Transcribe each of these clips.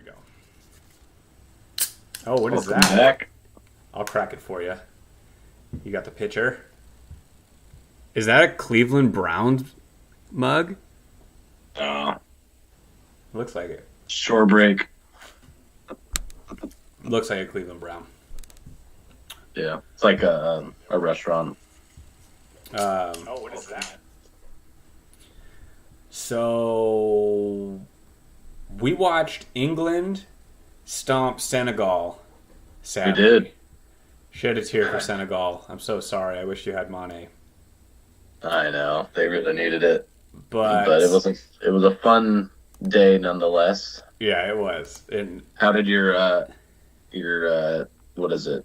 go. Oh, what is Welcome that? back. I'll crack it for you. You got the pitcher. Is that a Cleveland Browns mug? Looks like it. Shore break. Looks like a Cleveland Brown. Yeah, it's like a restaurant. What is that? So we watched England stomp Senegal We Saturday. did. Shed a tear for Senegal. I'm so sorry. I wish you had Mane. I know they really needed it, But but it was a fun day nonetheless. yeah, it was. And How did your what is it?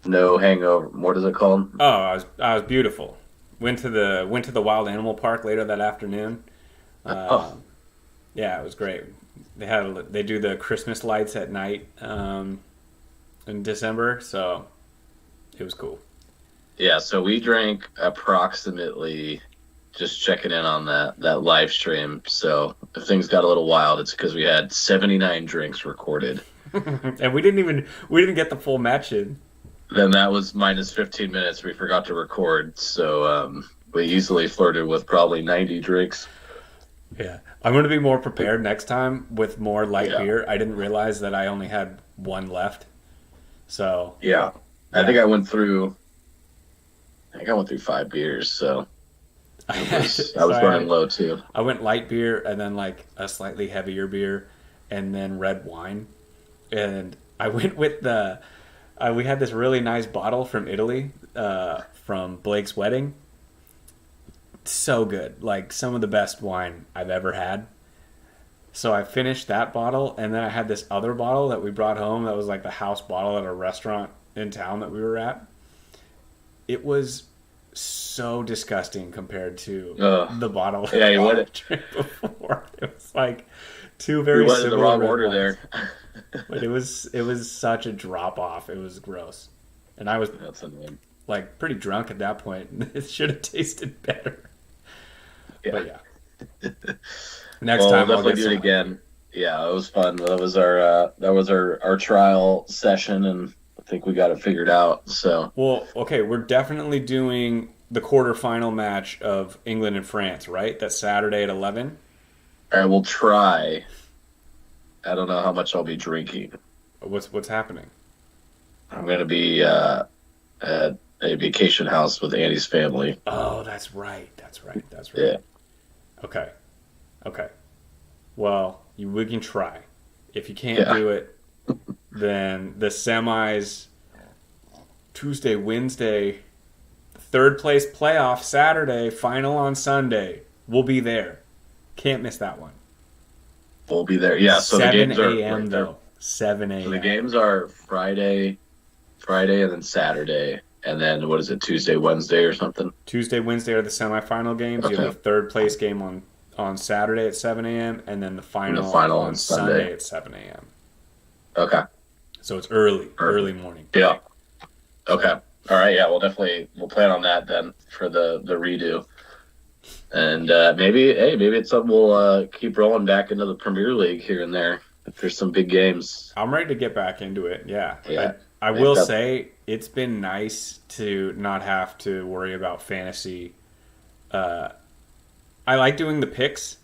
No hangover. What is it called? oh, I was beautiful. Went to the wild animal park later that afternoon. Yeah, it was great. They do the Christmas lights at night in December, so it was cool. Yeah, so we drank approximately, just checking in on that live stream. So if things got a little wild, it's because we had 79 drinks recorded. And we didn't get the full match in. Then that was minus 15 minutes. We forgot to record, so we easily flirted with probably 90 drinks. Yeah, I'm going to be more prepared next time with more light Yeah. beer. I didn't realize that I only had one left. So Yeah, I think I went through 5 beers, so I was running low too. I went light beer and then like a slightly heavier beer and then red wine. And I went with we had this really nice bottle from Italy from Blake's wedding. So good. Like some of the best wine I've ever had. So I finished that bottle and then I had this other bottle that we brought home that was like the house bottle at a restaurant in town that we were at. It was so disgusting compared to the bottle Yeah, you I went drank before. It was like two We very went in similar the wrong red order wines. there. But it was such a drop off. It was gross. And I was That's annoying. like pretty drunk at that point. It should have tasted better. Yeah. But yeah. Next Well, time we'll I'll definitely get do some. it again. Yeah, it was fun. That was our trial session, and I think we got it figured out. So Well, okay, we're definitely doing the quarterfinal match of England and France, right? That's Saturday at 11. I will try. I don't know how much I'll be drinking. What's happening? I'm gonna be at a vacation house with Andy's family. Oh, that's right. That's right. Yeah. Okay. Okay. Well, we can try. If you can't Yeah. do it, then the semis Tuesday, Wednesday, third place playoff Saturday, final on Sunday. We'll be there. Can't miss that one. We'll be there. Yeah. So the 7 games are a.m. though. 7 So the a.m. games are Friday, and then Saturday, and then what is it? Tuesday, Wednesday, or something? Tuesday, Wednesday are the semifinal games. You Okay. have the third place game on Saturday at 7 a.m. and then the final final on on Sunday Sunday. at 7 a.m. Okay. So it's early Perfect. morning. Yeah. Okay. All right. Yeah. We'll plan on that then for the redo. And maybe it's something we'll keep rolling back into the Premier League here and there if there's some big games. I'm ready to get back into it. Yeah. Yeah. I will say it's been nice to not have to worry about fantasy. I like doing the picks,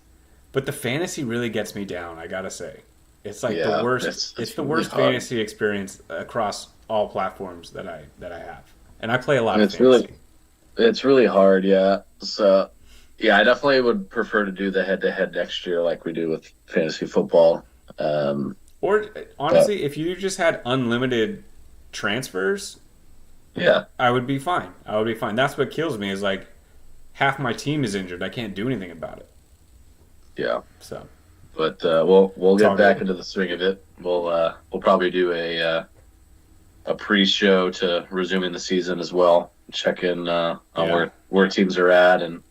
but the fantasy really gets me down, I gotta say. It's like Yeah, the worst. it's It's the really worst hard. fantasy experience across all platforms that I have, and I play a lot And of it's fantasy. It's really hard. Yeah. So yeah, I definitely would prefer to do the head-to-head next year like we do with fantasy football. Or honestly, if you just had unlimited transfers, Yeah. I would be fine. That's what kills me is like half my team is injured. I can't do anything about it. Yeah. So But we'll It's all get back good. into the swing of it. We'll probably do a pre-show to resuming the season as well. Check in on Yeah. where teams are at and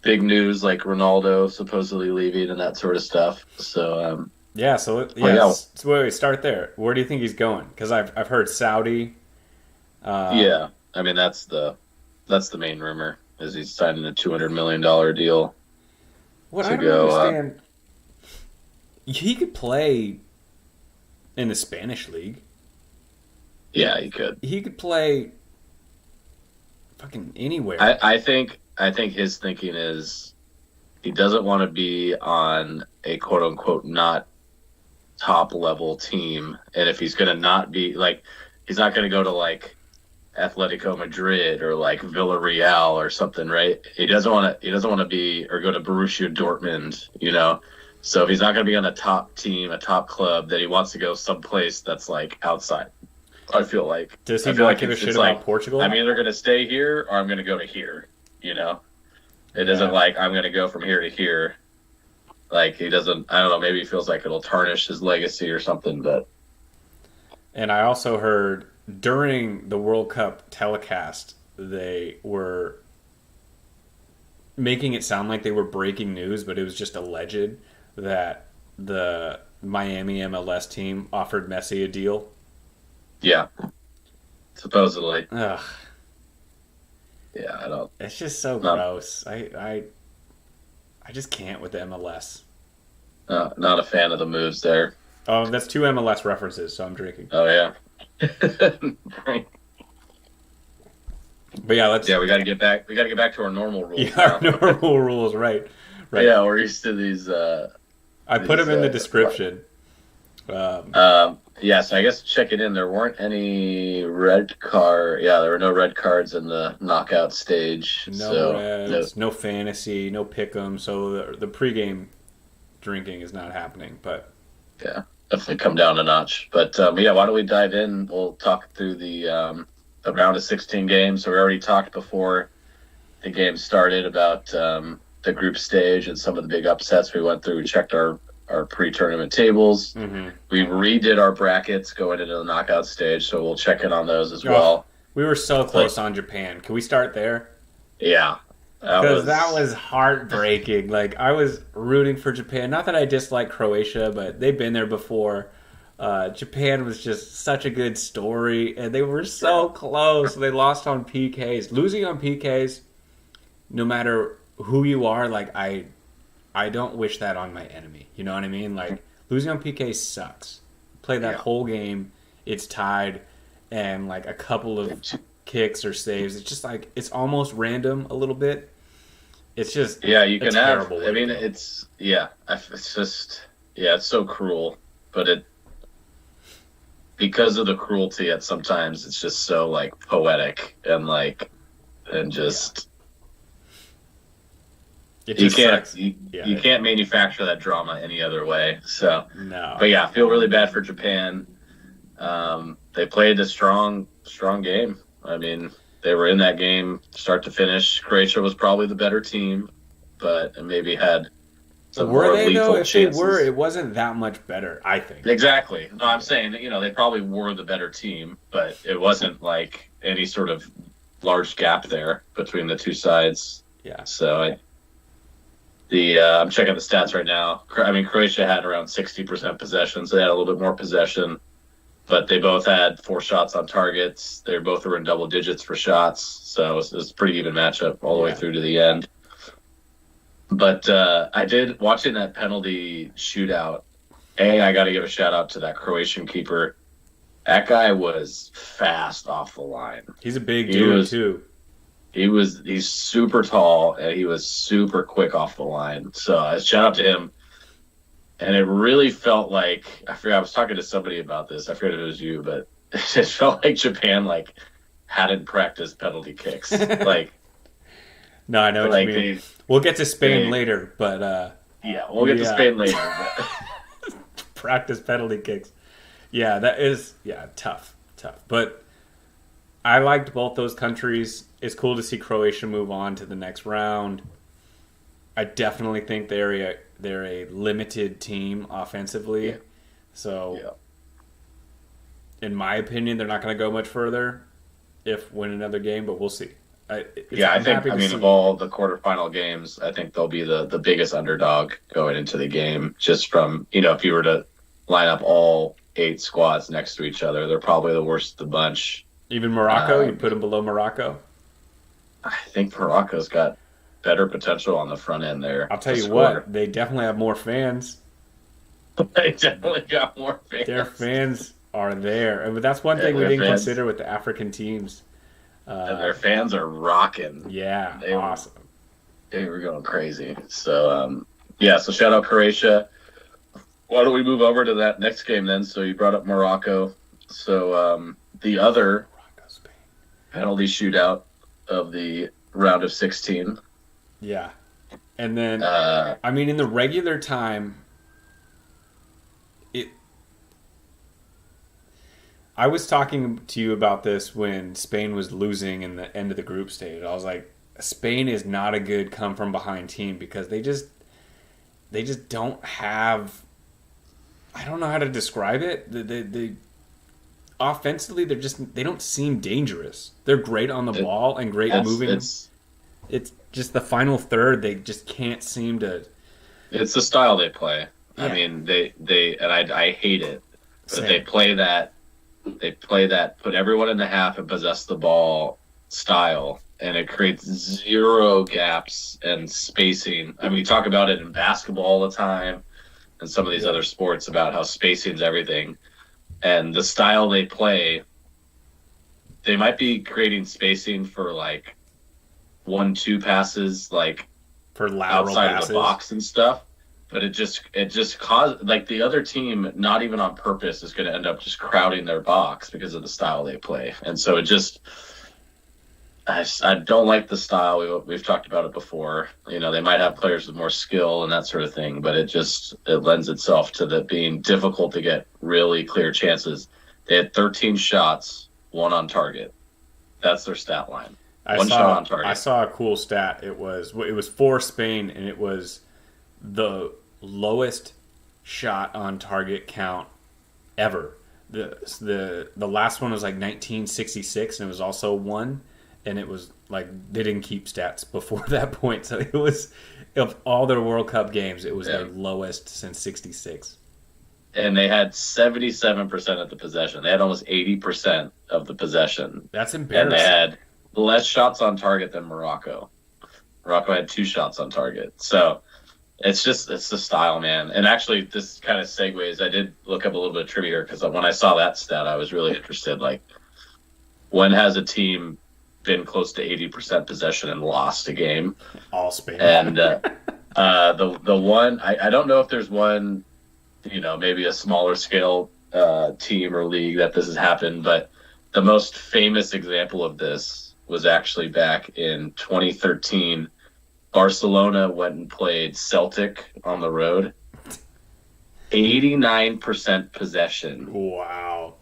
big news like Ronaldo supposedly leaving and that sort of stuff. So yeah, so yeah. So wait, start there. Where do you think he's going? Because I've heard Saudi. yeah, I mean that's the main rumor is he's signing a $200 million deal. What to I don't go, understand, he could play in the Spanish league. Yeah, he could. He could play fucking anywhere. I think his thinking is he doesn't want to be on a quote unquote not top level team, and if he's gonna not be like, he's not gonna go to like Atletico Madrid or like Villarreal or something, right? He doesn't want to. He doesn't want to be or go to Borussia Dortmund, you know. So if he's not going to be on a top team, a top club, then he wants to go someplace that's like outside. I feel like. Does he I feel not like give a it's shit like, about Portugal? I'm either going to stay here or I'm going to go to here. You know, it Yeah. isn't like I'm going to go from here to here. Like he doesn't. I don't know. Maybe he feels like it'll tarnish his legacy or something. But And I also heard during the World Cup telecast, they were making it sound like they were breaking news, but it was just alleged that the Miami MLS team offered Messi a deal. yeah, supposedly. Ugh, Yeah, I don't. it's just so No. gross. I just can't with the MLS. Not a fan of the moves there. Oh, that's 2 MLS references, so I'm drinking. Oh yeah. Right. But yeah, let's. Yeah, we got to get back. We got to get back to our normal rules. Yeah, our now. normal rules, right? Right. Yeah, we're used to these. I put them in the these, description. Yeah, so I guess checking in, there weren't any red card. Yeah, there were no red cards in the knockout stage. No so reds, no fantasy, no pick'em. So the pregame drinking is not happening. But yeah, definitely come down a notch. But yeah, why don't we dive in? We'll talk through the round of 16 games. So we already talked before the game started about the group stage and some of the big upsets we went through. We checked our pre-tournament tables. We redid our brackets going into the knockout stage, so we'll check in on those as well. We were so close on Japan. Can we start there? Yeah. Because that was heartbreaking. Like, I was rooting for Japan. Not that I dislike Croatia, but they've been there before. Japan was just such a good story, and they were so close. They lost on PKs. Losing on PKs, no matter who you are, like, I don't wish that on my enemy. You know what I mean? Like, losing on PK sucks. Play that whole game, it's tied, and like a couple of kicks or saves. It's just like, it's almost random a little bit. It's just you can have. terrible I mean, way to go. it's just it's so cruel, but because of the cruelty, sometimes it's just so like poetic and just. It You just can't sucks. you can't manufacture that drama any other way. So, No. but yeah, I feel really bad for Japan. They played a strong game. I mean, they were in that game start to finish. Croatia was probably the better team, but maybe had some Were more they lethal though? If chances. they were, it wasn't that much better, I think. Exactly. No, I'm saying that, they probably were the better team, but it wasn't like any sort of large gap there between the two sides. Yeah. So I'm checking the stats right now. I mean, Croatia had around 60% possession, so they had a little bit more possession, but they both had 4 shots on targets. They both were in double digits for shots, so it was a pretty even matchup all the way through to the end. But I did, watching that penalty shootout, I got to give a shout out to that Croatian keeper. That guy was fast off the line. He's a big dude too. He's super tall and he was super quick off the line. So shout out to him. And it really felt like, I was talking to somebody about this. I forget if it was you, but it felt like Japan hadn't practiced penalty kicks. No, I know what you mean. We'll get to Spain later, but we'll get to Spain later. But. Practice penalty kicks. Yeah, that is tough. But I liked both those countries. It's cool to see Croatia move on to the next round. I definitely think they're a limited team offensively. Yeah. So, in my opinion, they're not going to go much further if win another game, but we'll see. I mean, of all the quarterfinal games, I think they'll be the biggest underdog going into the game. Just from, if you were to line up all 8 squads next to each other, they're probably the worst of the bunch. Even Morocco, you put them below Morocco? I think Morocco's got better potential on the front end there. I'll tell you what, they definitely have more fans. They definitely got more Their fans. fans are there, but that's one thing And we their didn't fans consider with the African teams. and Uh, their fans are rocking. yeah, They were awesome. they were going crazy. So yeah, so shout out Croatia. Why don't we move over to that next game then? So you brought up Morocco. So the other Morocco, Spain. penalty shootout of the round of 16. Yeah, and then Uh, I mean in the regular time, it. I was talking to you about this when Spain was losing in the end of the group stage. I was like, Spain is not a good come from behind team because they just don't have. I don't know how to describe it. The offensively they don't seem dangerous. They're great on the it, ball and great it's moving. it's It's just the final third they just can't seem to. it's the style they play. I Yeah, mean, they and I hate it, but same. they play that put everyone in the half and possess the ball style, and it creates zero gaps and spacing. I mean, we talk about it in basketball all the time and some of these Yeah, other sports about how spacing is everything. And the style they play, they might be creating spacing for like 1-2 passes, like for lateral outside of the passes. box and stuff. But it just caused like the other team, not even on purpose, is going to end up just crowding their box because of the style they play. And so I don't like the style. We've talked about it before. You know, they might have players with more skill and that sort of thing, but it lends itself to that being difficult to get really clear chances. They had 13 shots, one on target. That's their stat line. I One shot saw on I target. saw a cool stat. It was for Spain and it was the lowest shot on target count ever. The last one was like 1966 and it was also one and it was like they didn't keep stats before that point. So it was of all their World Cup games, it was Yeah. their lowest since 66. And they had 77% of the possession. They had almost 80% of the possession. That's And they embarrassing. had less shots on target than Morocco. Morocco had 2 shots on target. So it's the style, man. And actually, this kind of segues. I did look up a little bit of trivia because when I saw that stat, I was really interested. Like, when has a team been close to 80% possession and lost a game? All Spain. And the one I don't know if there's one, maybe a smaller scale team or league that this has happened, but the most famous example of this was actually back in 2013. Barcelona went and played Celtic on the road. 89% possession Wow.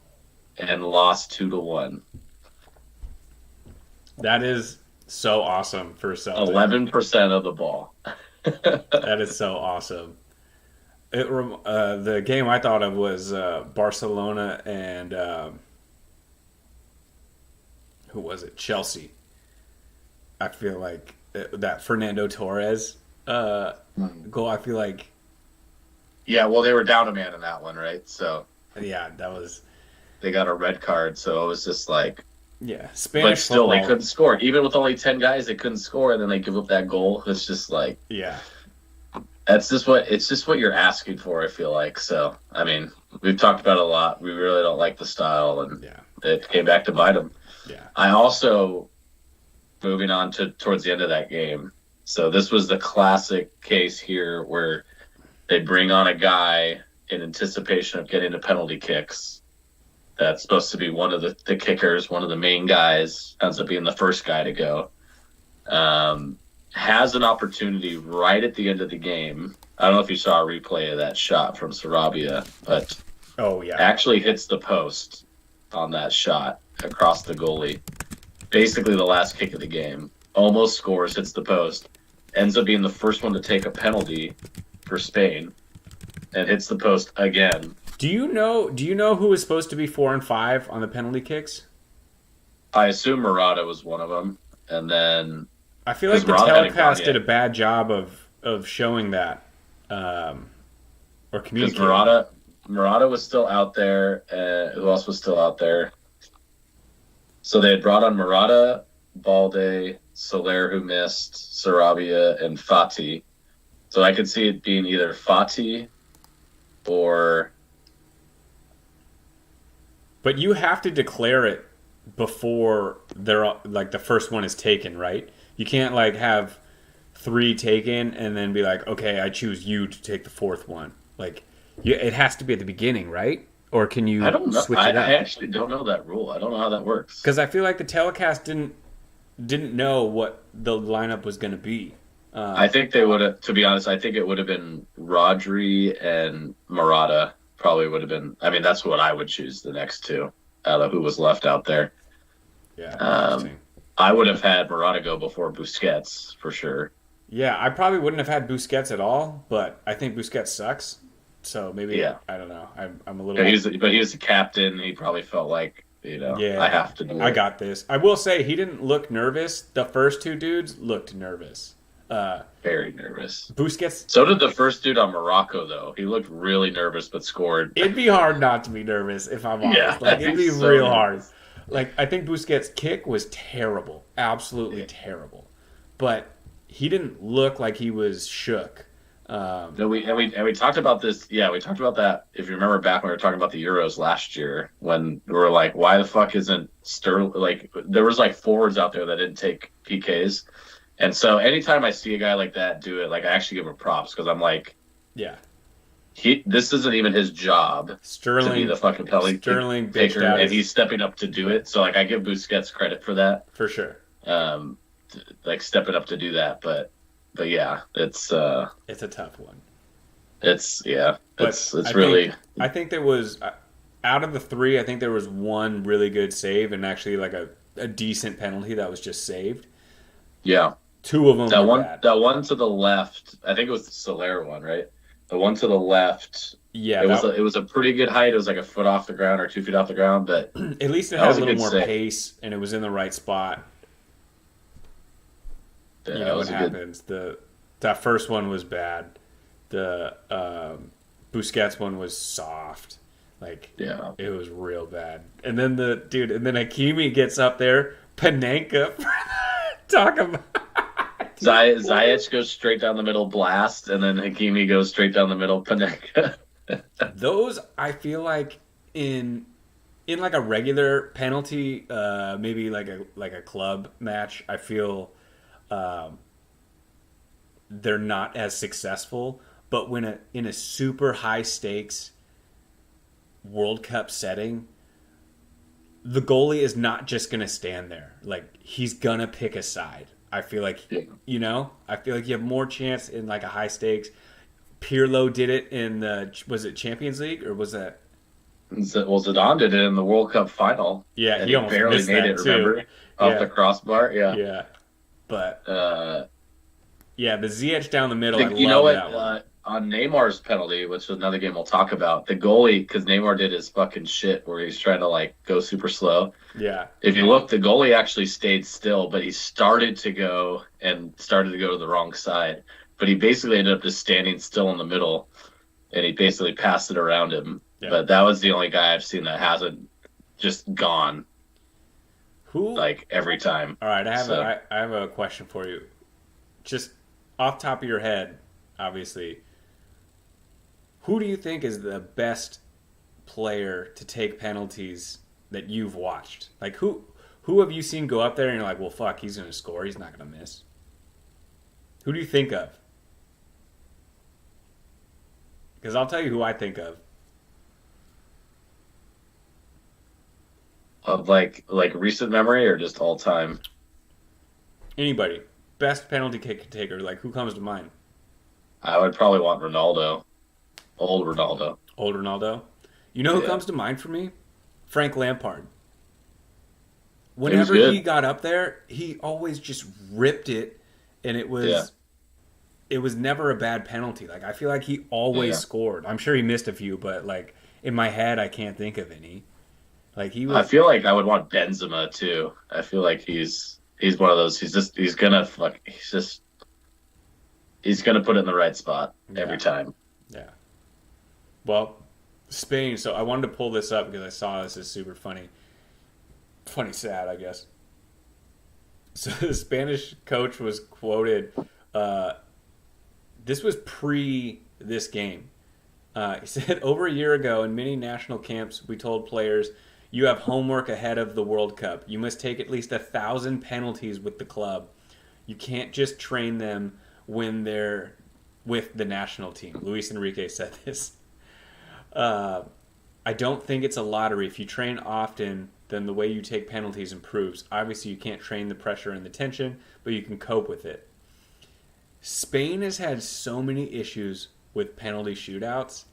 and lost 2-1. That is so awesome for Celtic. 11% of the ball. That is so awesome. The game I thought of was Barcelona and who was it? Chelsea. I feel like that Fernando Torres goal. I feel like Yeah, well, they were down a man in that one, right? So yeah, that was they got a red card. So it was just like, yeah. but Spanish still, they football. couldn't score. Even with only 10 guys, they couldn't score, and then they give up that goal. It's just like, Yeah, it's just what you're asking for, I feel like. So, I mean, we've talked about it a lot. We really don't like the style, and yeah, it came back to bite them. yeah. I also, moving on to towards the end of that game. So this was the classic case here where they bring on a guy in anticipation of getting the penalty kicks. That's supposed to be one of the kickers, one of the main guys, ends up being the first guy to go. Has an opportunity right at the end of the game. I don't know if you saw a replay of that shot from Sarabia, but Oh yeah, actually hits the post on that shot across the goalie. Basically the last kick of the game. Almost scores, hits the post. Ends up being the first one to take a penalty for Spain and hits the post again. Do you know? Do you know who was supposed to be 4 and 5 on the penalty kicks? I assume Murata was one of them. And then, I feel like because the Murata hadn't gone telecast did a yet. bad job of showing that or Because communicating. Murata was still out there. Who else was still out there? So they had brought on Murata, Balde, Soler, who missed, Sarabia, and Fati. So I could see it being either Fati or But you have to declare it before they're like the first one is taken, right? You can't like have three taken and then be like, okay, I choose you to take the fourth one. Like, it has to be at the beginning, right? Or can I you don't know. switch I, it I up? actually don't know that rule. I don't know how that works. Because I feel like the telecast didn't know what the lineup was going to be. I think they would have. To be honest, I think it would have been Rodri and Murata. Probably would have been. I mean, that's what I would choose the next two out of who was left out there. Yeah, Um, interesting. I would have had Murata go before Busquets for sure. Yeah, I probably wouldn't have had Busquets at all, but I think Busquets sucks. So maybe Yeah, I don't know. I'm a but little. he was the captain. He probably felt like I Yeah, have to do I it. got this. I will say he didn't look nervous. The first two dudes looked nervous. Uh, Very nervous. Busquets, So did the first dude on Morocco though. He looked really nervous but scored. it'd be hard not to be nervous if I'm Yeah, honest. Like it'd be he's so real hard. nervous. Like I think Busquets' kick was terrible, absolutely terrible, but he didn't look like he was shook. No, we talked about this. Yeah, we talked about that. If you remember back when we were talking about the Euros last year, when we were like, why the fuck isn't Sterling like there was like forwards out there that didn't take PKs. And so anytime I see a guy like that do it, like I actually give him props because I'm like, Yeah, this isn't even his job to be Sterling, the fucking penalty Sterling bitched taker, out and his he's stepping up to do it. So like I give Busquets credit for that, for sure. um, like stepping up to do that. But yeah, It's a tough one. it's yeah, But it's really I think there was out of the three, I think there was one really good save and actually like a decent penalty that was just saved. yeah. Two of them were bad. That one to the left, I think it was the Soler one, right? The one to the left, Yeah, it was a pretty good height. It was like a foot off the ground or 2 feet off the ground, but at least it that had a was a little good more save. pace and it was in the right spot. Yeah, You that know what was a good. happens. That first one was bad. The Busquets one was soft. Like Yeah, it was real bad. And then and then Hakimi gets up there, Panenka. Talk about Ziyech goes straight down the middle, blast, and then Hakimi goes straight down the middle, Panenka. those. I feel like in like a regular penalty, maybe like a club match. I feel they're not as successful. But in a super high stakes World Cup setting, the goalie is not just gonna stand there. Like he's gonna pick a side. I feel like Yeah. I feel like you have more chance in like a high stakes. Pirlo did it in the was it Champions League or was that? Well, Zidane did it in the World Cup final, Yeah, and he he almost barely missed made that it. too. Remember, off Yeah, the crossbar. Yeah. yeah. But Uh, yeah, the ZH down the middle, I you know love what? that one. On Neymar's penalty, which is another game we'll talk about, the goalie, because Neymar did his fucking shit where he's trying to like go super slow. Yeah, If you look, the goalie actually stayed still, but he started to go to the wrong side. But he basically ended up just standing still in the middle, and he basically passed it around him. yeah. But that was the only guy I've seen that hasn't just gone Who? like every time. All right, So, I have a question for you. Just off top of your head, obviously. Who do you think is the best player to take penalties that you've watched? Like who have you seen go up there and you're like, well, fuck, he's gonna score. He's not gonna miss. Who do you think of? Because I'll tell you who I think of. of like recent memory or just all time. Anybody, best penalty kick taker. Like who comes to mind? I would probably want Ronaldo, old Ronaldo. Old Ronaldo. You know who Yeah. comes to mind for me? Frank Lampard. He was Whenever good. he got up there, he always just ripped it, and Yeah. it was never a bad penalty. Like I feel like he always Yeah. scored. I'm sure he missed a few, but like in my head, I can't think of any. Like he I was. feel like I would want Benzema too. I feel like he's one of those. He's gonna put it in the right spot every Yeah. time. Yeah. Well, Spain. So I wanted to pull this up because I saw this is super funny. Funny, sad, I guess. So the Spanish coach was quoted. This was pre this game. He said, over a year ago in many national camps, we told players, you have homework ahead of the World Cup. You must take at least 1,000 penalties with the club. You can't just train them when they're with the national team. Luis Enrique said this. I don't think it's a lottery. If you train often, then the way you take penalties improves. Obviously, you can't train the pressure and the tension, but you can cope with it. Spain has had so many issues with penalty shootouts.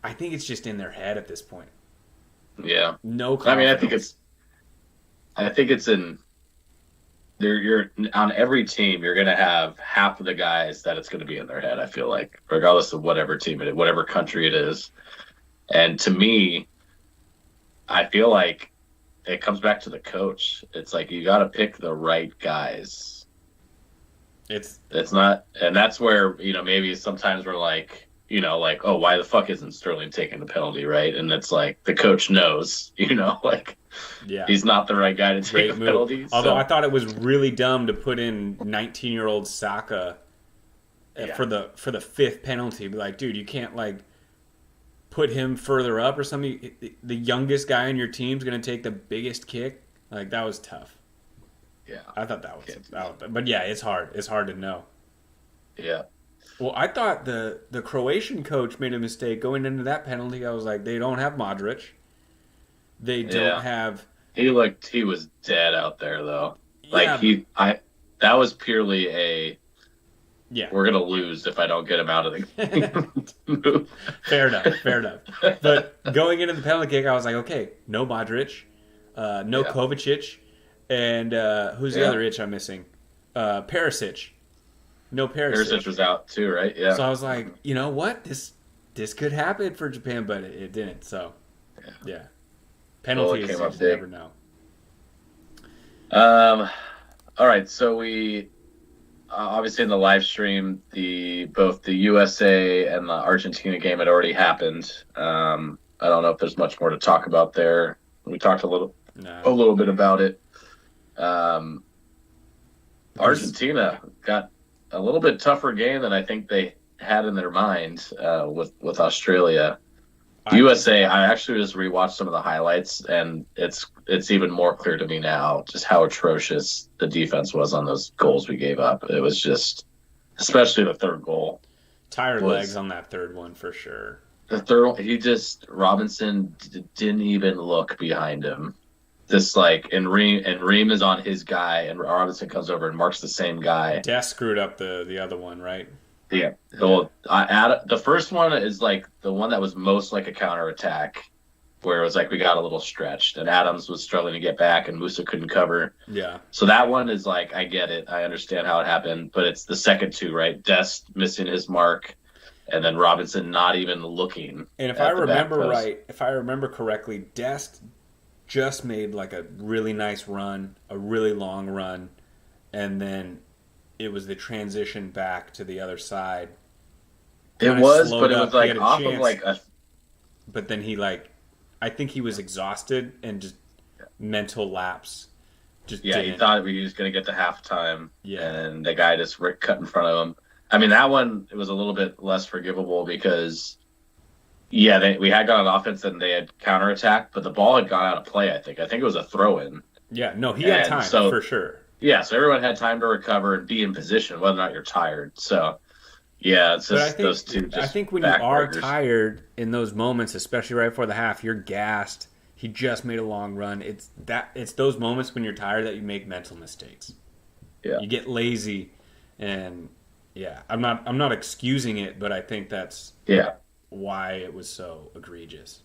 I think it's just in their head at this point. Yeah. No I mean, confidence. I think it's in there. You're on every team. You're going to have half of the guys that it's going to be in their head. I feel like, regardless of whatever team it is, whatever country it is. And to me, I feel like it comes back to the coach. It's like you got to pick the right guys. It's not, and that's where, maybe sometimes we're like, oh, why the fuck isn't Sterling taking the penalty, right? And it's like the coach knows, like, yeah, he's not the right guy to take the penalty. Although I thought it was really dumb to put in 19-year-old Saka for the fifth penalty. Be like, dude, you can't put him further up or something. The youngest guy on your team's going to take the biggest kick. Like, that was tough. Yeah, I thought that was, but yeah, it's hard. It's hard to know. Yeah. Well, I thought the Croatian coach made a mistake going into that penalty. I was like, they don't have Modric. They don't have. He was dead out there though. That was purely a. Yeah. We're gonna lose if I don't get him out of the game. Fair enough. But going into the penalty kick, I was like, okay, no Modric, no Kovacic, and who's the other itch I'm missing? Perisic. No Perisic. Perisic was out too, right? Yeah. So I was like, you know what? This could happen for Japan, but it didn't. So, yeah. Penalties, you just never know. All right, so we obviously in the live stream, both the USA and the Argentina game had already happened. I don't know if there's much more to talk about there. We talked a little bit about it. Argentina got a little bit tougher game than I think they had in their mind with Australia. USA, I actually just rewatched some of the highlights, and it's even more clear to me now just how atrocious the defense was on those goals we gave up. It was just, especially the third goal. Tired legs on that third one for sure. The third, Robinson didn't even look behind him. And Ream is on his guy, and Robinson comes over and marks the same guy. Des screwed up the other one, right? Yeah. Well, the first one is the one that was most like a counterattack, where it was we got a little stretched, and Adams was struggling to get back, and Musa couldn't cover. Yeah. So that one is I get it, I understand how it happened, but it's the second two, right? Dest missing his mark, and then Robinson not even looking. And if I remember correctly, Dest just made a really nice run, a really long run, and then it was the transition back to the other side. It was, but it was off chance, of But then I think he was exhausted and just mental lapse. He thought he was going to get to halftime, and the guy just cut in front of him. I mean, that one, it was a little bit less forgivable because, we had gone on offense and they had counterattacked, but the ball had gone out of play, I think. I think it was a throw-in. Yeah, no, he had time, for sure. Yeah, so everyone had time to recover and be in position, whether or not you're tired. So, yeah, it's just those two. I think when you are tired in those moments, especially right before the half, you're gassed. He just made a long run. It's those moments when you're tired that you make mental mistakes. Yeah, you get lazy, and I'm not excusing it, but I think that's why it was so egregious.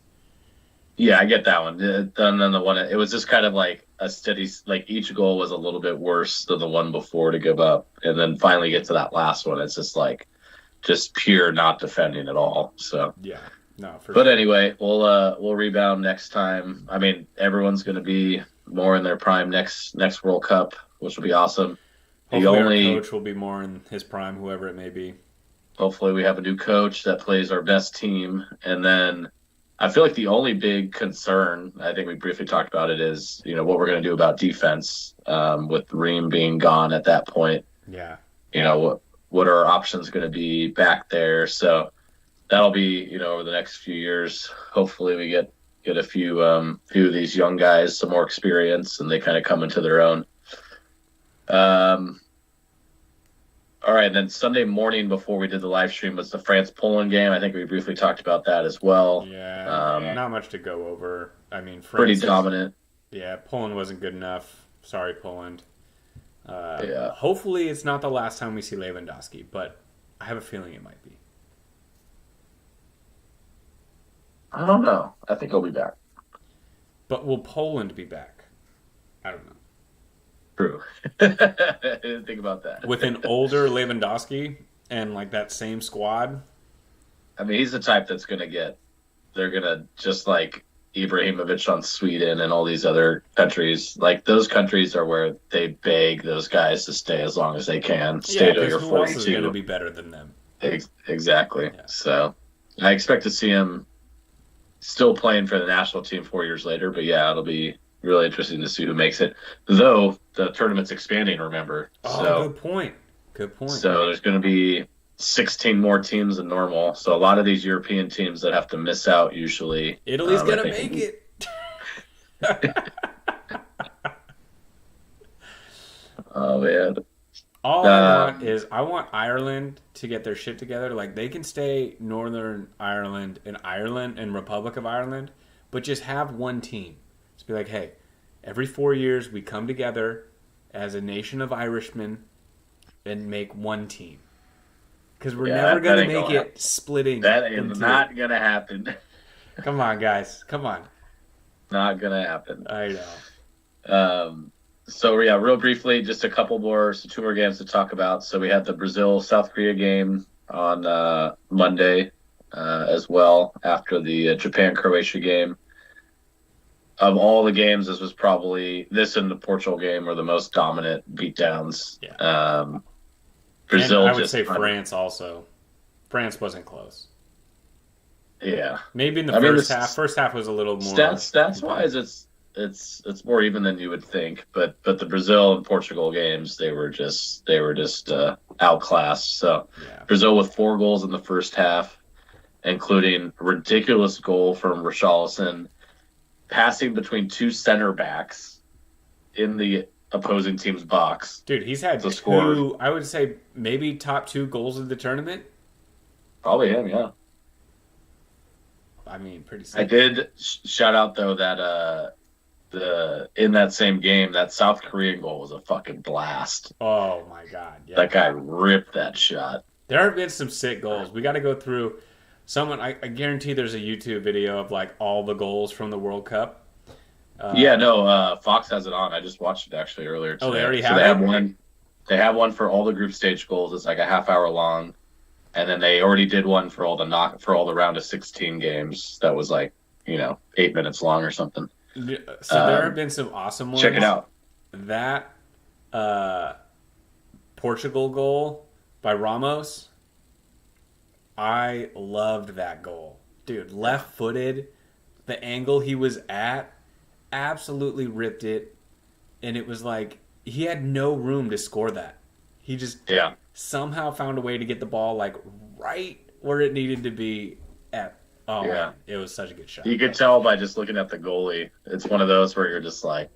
Yeah, I get that one. And then the one, it was just kind of a steady, each goal was a little bit worse than the one before to give up. And then finally get to that last one. It's just pure not defending at all. So, yeah, no, for But sure. Anyway, we'll rebound next time. I mean, everyone's going to be more in their prime next World Cup, which will be awesome. Hopefully our coach will be more in his prime, whoever it may be. Hopefully we have a new coach that plays our best team. And then I feel like the only big concern, I think we briefly talked about it, is what we're going to do about defense with Ream being gone at that point. Yeah. What are our options going to be back there? So that'll be, over the next few years. Hopefully, we get a few of these young guys some more experience, and they kind of come into their own. Um, all right, and then Sunday morning before we did the live stream was the France Poland game. I think we briefly talked about that as well. Yeah, not much to go over. I mean, Pretty France is, dominant. yeah, Poland wasn't good enough. Sorry, Poland. Yeah, Hopefully, it's not the last time we see Lewandowski, but I have a feeling it might be. I don't know. I think he'll be back. But will Poland be back? I don't know. True. I didn't think about that. With an older Lewandowski and like that same squad. I mean, he's the type that's going to get. They're going to just like Ibrahimovic on Sweden and all these other countries. Like those countries are where they beg those guys to stay as long as they can. Stay Yeah, till because you're who else is going to 42. be better than them? Exactly. Yeah. So I expect to see him still playing for the national team 4 years later. But yeah, it'll be really interesting to see who makes it. Though the tournament's expanding, remember? Oh, So good point. Good point. so there's going to be 16 more teams than normal. So a lot of these European teams that have to miss out usually. Italy's I going to think- make it. Oh man. All I want is I want Ireland to get their shit together. Like they can stay Northern Ireland and Republic of Ireland, but just have one team. Just be like, hey, every 4 years we come together as a nation of Irishmen and make one team. Because we're Yeah, never that going to ain't make gonna it splitting. That is into- not gonna happen. Come on, guys. Come on. Not gonna happen. I know. So yeah, real briefly, just two more games to talk about. So we had the Brazil South Korea game on Monday as well after the Japan Croatia game. Of all the games, this and the Portugal game were the most dominant beatdowns. Yeah. Brazil, And I would just say France also. France wasn't close. Yeah, Maybe in the I mean, first the half. First half was a little more. stats wise, it's more even than you would think. But the Brazil and Portugal games, they were just outclassed. So Yeah. Brazil with 4 goals in the first half, including a ridiculous goal from Richarlison passing between two center backs in the opposing team's box. Dude, he's had To score. two, I would say maybe top 2 goals of the tournament. Probably him, yeah. I mean, pretty I sick. did shout out though that in that same game, that South Korean goal was a fucking blast. Oh my god. Yeah. That guy ripped that shot. There have been some sick goals. We got to go through someone. I guarantee there's a YouTube video of like all the goals from the World Cup. Fox has it on. I just watched it actually earlier today. Oh, they already So have they it? have one. They have one for all the group stage goals. It's like a half hour long, and then they already did one for all the round of 16 games. That was like 8 minutes long or something. So there have been some awesome ones. Check it out. That Portugal goal by Ramos. I loved that goal. Dude, left-footed, the angle he was at, absolutely ripped it. And it was like, he had no room to score that. He just Yeah. somehow found a way to get the ball like right where it needed to be at. Oh, Yeah. man, it was such a good shot. You could tell by just looking at the goalie. It's one of those where you're just like,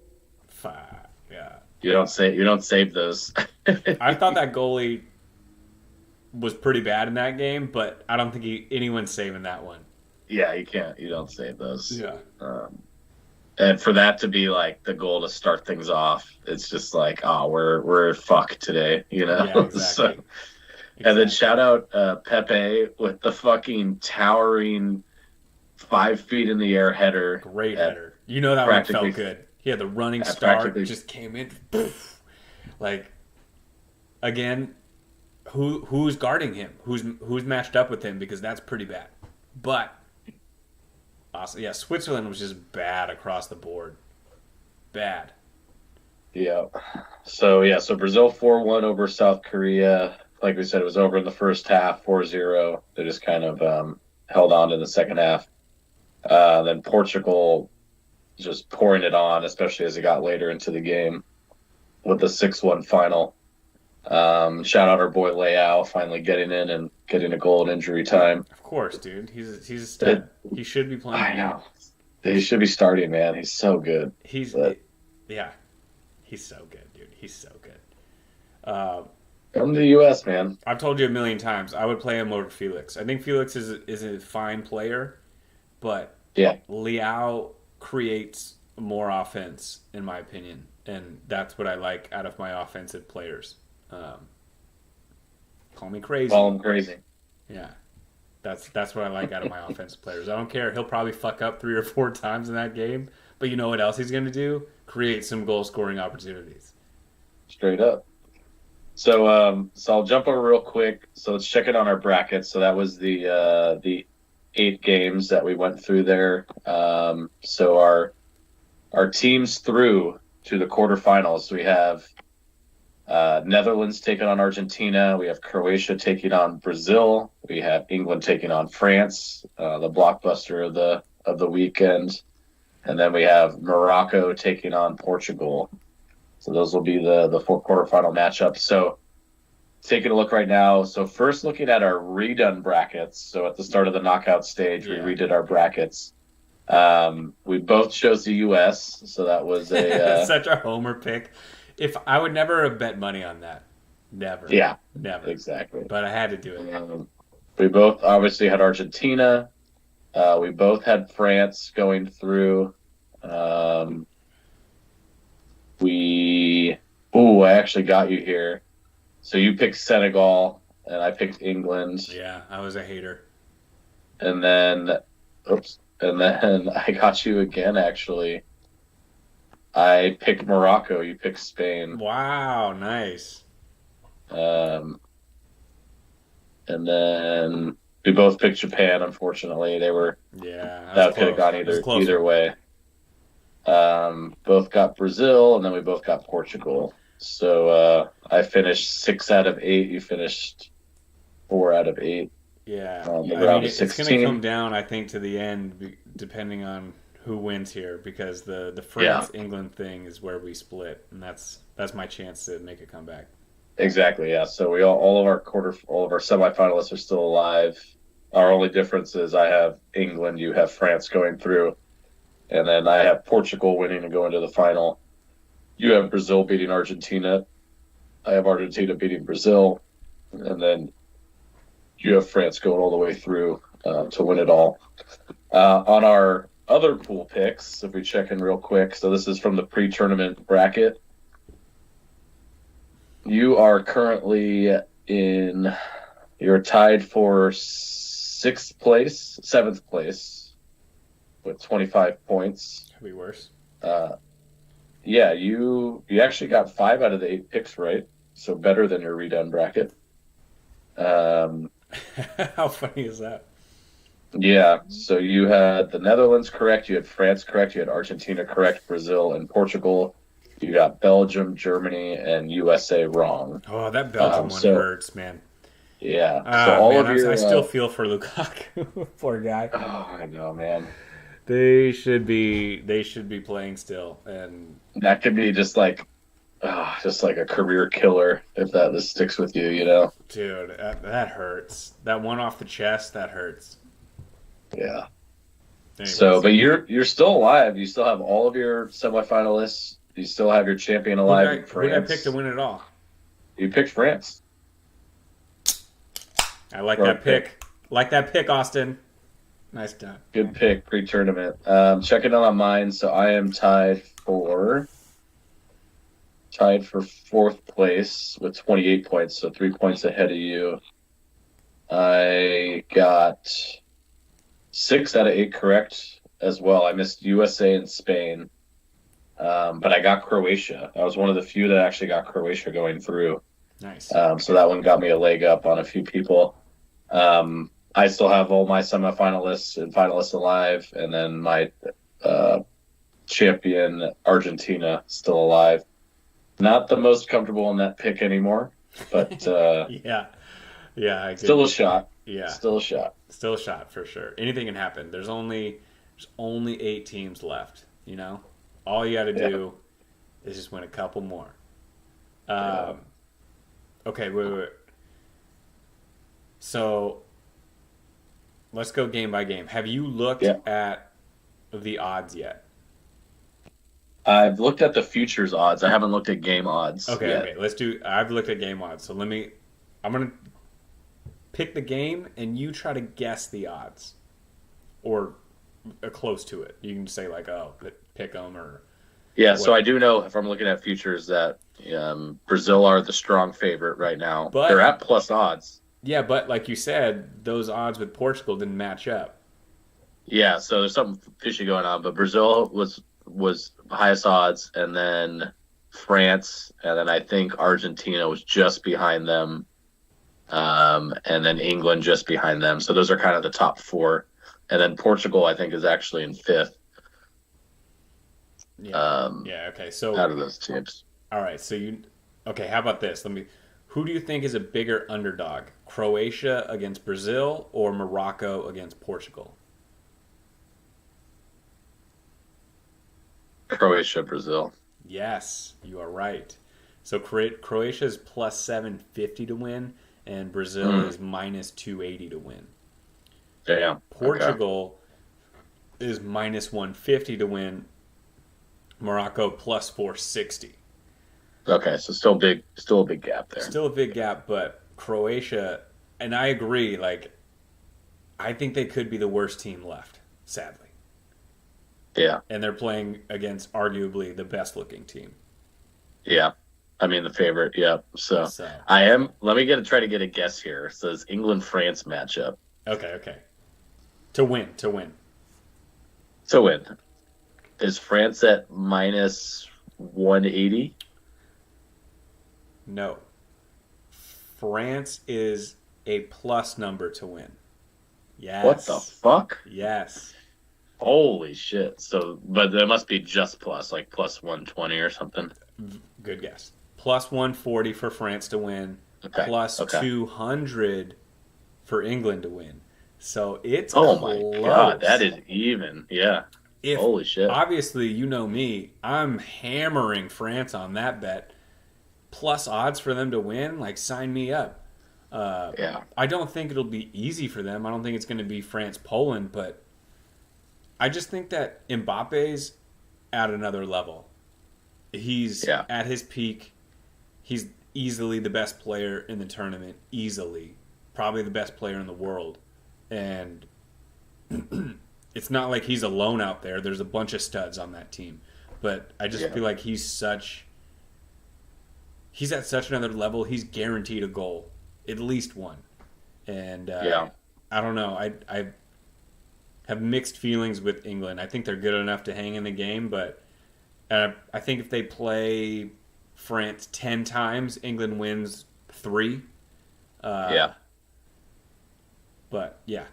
Fuck, yeah. you don't save those. I thought that goalie was pretty bad in that game, but I don't think anyone's saving that one. Yeah, you don't save those. Yeah. And for that to be like the goal to start things off, it's just like, oh, we're fucked today, Yeah, exactly. So, and then shout out Pepe with the fucking towering 5 feet in the air header. Great at- header. You know that one practically- felt good. He had the running Yeah, start, practically- just came in. Poof. Like, again, who's guarding him? Who's matched up with him? Because that's pretty bad. But, awesome. Yeah, Switzerland was just bad across the board. Bad. Yeah. So Brazil 4-1 over South Korea. Like we said, it was over in the first half, 4-0. They just kind of held on in the second half. Then Portugal just pouring it on, especially as it got later into the game with the 6-1 final. Shout out our boy Leao finally getting in and getting a goal in injury time. Of course, dude. He's a It, stud. He should be playing I more. know. He should be starting, man. He's so good. He's But yeah, he's so good, dude. He's so good. Uh, come to the U.S., man. I've told you a million times. I would play him over Felix. I think Felix is a fine player, but Yeah. Liao creates more offense, in my opinion, and that's what I like out of my offensive players. Um, Call me Call crazy, him crazy. yeah. That's what I like out of my offensive players. I don't care. He'll probably fuck up 3 or 4 times in that game, but you know what else he's going to do? Create some goal scoring opportunities. Straight up. So I'll jump over real quick. So let's check it on our brackets. So that was the 8 games that we went through there. So our teams through to the quarterfinals. We have Netherlands taking on Argentina. We have Croatia taking on Brazil. We have England taking on France, the blockbuster of the weekend, and then we have Morocco taking on Portugal. So those will be the 4 quarterfinal matchups. So taking a look right now. So first looking at our redone brackets. So at the start of the knockout stage, we Yeah. redid our brackets. We both chose the U.S. So that was a Such a homer pick. If I would never have bet money on that, never, yeah, never. exactly. But I had to do it. We both obviously had Argentina. We both had France going through. I actually got you here. So you picked Senegal, and I picked England, Yeah, I was a hater. and then, and then I got you again. Actually, I picked Morocco. You picked Spain, Wow, nice. um, and then we both picked Japan. Unfortunately, Yeah, that was that could have close. gone It was a close either one. way. Both got Brazil, and then we both got Portugal. So I finished 6 out of 8. You finished 4 out of 8. Yeah, The I mean, round of it's going to come 16. down, I think, to the end, depending on who wins here, because the Yeah, France England thing is where we split, and that's my chance to make a comeback. exactly. Yeah. So we all of our semifinalists are still alive. Our only difference is I have England, you have France going through, and then I have Portugal winning and going to the final. You have Brazil beating Argentina. I have Argentina beating Brazil, and then you have France going all the way through to win it all. On our other pool picks, if we check in real quick, so this is from the pre-tournament bracket. You are currently in. You're tied for seventh place with 25 points. Could be worse. Uh, yeah, you actually got 5 out of the 8 picks right, so better than your redone bracket. Um, How funny is that? Yeah, so you had the Netherlands correct, you had France correct, you had Argentina correct, Brazil and Portugal. You got Belgium, Germany, and USA wrong. Oh, that Belgium one So hurts, man. yeah, so Ah, all man, of your I still feel for Lukaku. Poor guy. oh, I know, man. They should be playing still, and That could be just like a career killer if this sticks with you, you know. dude, that hurts. That one off the chest, that hurts. Yeah. So, Anyways, but you're still alive. You still have all of your semifinalists. You still have your champion alive in who did I pick France. to win it all? You picked France. I like Smart that pick. Like that pick, Austin. Nice job. Good pick pre-tournament. Checking out on mine, so I am tied for fourth place with 28 points, so 3 points ahead of you. I got 6 out of 8 correct as well. I missed USA and Spain, but I got Croatia. I was one of the few that actually got Croatia going through. Nice. So that one got me a leg up on a few people. I still have all my semifinalists and finalists alive, and then my champion Argentina still alive. Not the most comfortable in that pick anymore, but Yeah. Yeah. still a shot. Yeah. Still a shot. Still a shot for sure. Anything can happen. There's only 8 teams left. You know, all you got to do is just win a couple more. Yeah. Okay, wait. So let's go game by game. Have you looked Yeah. at the odds yet? I've looked at the futures odds. I haven't looked at game odds Okay, yet. okay. Let's do. I've looked at game odds. So let me. I'm gonna pick the game, and you try to guess the odds, or close to it. You can say like, oh, pick them or Yeah, so I whatever. do know if I'm looking at futures that Brazil are the strong favorite right now. They're But at plus odds. yeah, but like you said, those odds with Portugal didn't match up. Yeah, so there's something fishy going on. But Brazil was highest odds, and then France, and then I think Argentina was just behind them, and then England just behind them. So those are kind of the top four, and then Portugal I think is actually in fifth Yeah, um, yeah. Okay, so out of those teams. all right, so you. Okay, how about this? Let me. Who do you think is a bigger underdog? Croatia against Brazil or Morocco against Portugal? Croatia, Brazil. Yes, you are right. So Croatia is plus 750 to win, and Brazil Mm, is minus 280 to win. damn. Okay. Portugal is minus 150 to win. Morocco plus 460. Okay, so still a big gap there. Still a big gap, but Croatia, and I agree, like, I think they could be the worst team left, sadly. Yeah, And they're playing against arguably the best looking team. yeah. I mean the favorite. Yeah. So So, I am. Let me try to get a guess here. It says England France matchup okay, okay. To win, to win. to win. Is France at minus 180? No. France is a plus number to win. What the Yes. fuck? Yes. Holy shit! So, but there must be just plus, like plus 120 or something. Good guess. Plus 140 for France to win, Okay. plus Okay. 200 for England to win. So it's Oh my god, that close. is even. Yeah. If Holy shit. obviously you know me, I'm hammering France on that bet. Plus odds for them to win, like sign me up. Yeah. I don't think it'll be easy for them. I don't think it's going to be France Poland, but I just think that Mbappe's at another level. He's Yeah. at his peak. He's easily the best player in the tournament. Easily, probably the best player in the world, and it's not like he's alone out there. There's a bunch of studs on that team, but I just Yeah. feel like he's at such another level. He's guaranteed a goal, at least one, and Yeah. I don't know. I have mixed feelings with England. I think they're good enough to hang in the game, but I think if they play France 10 times, England wins 3. Yeah. But yeah,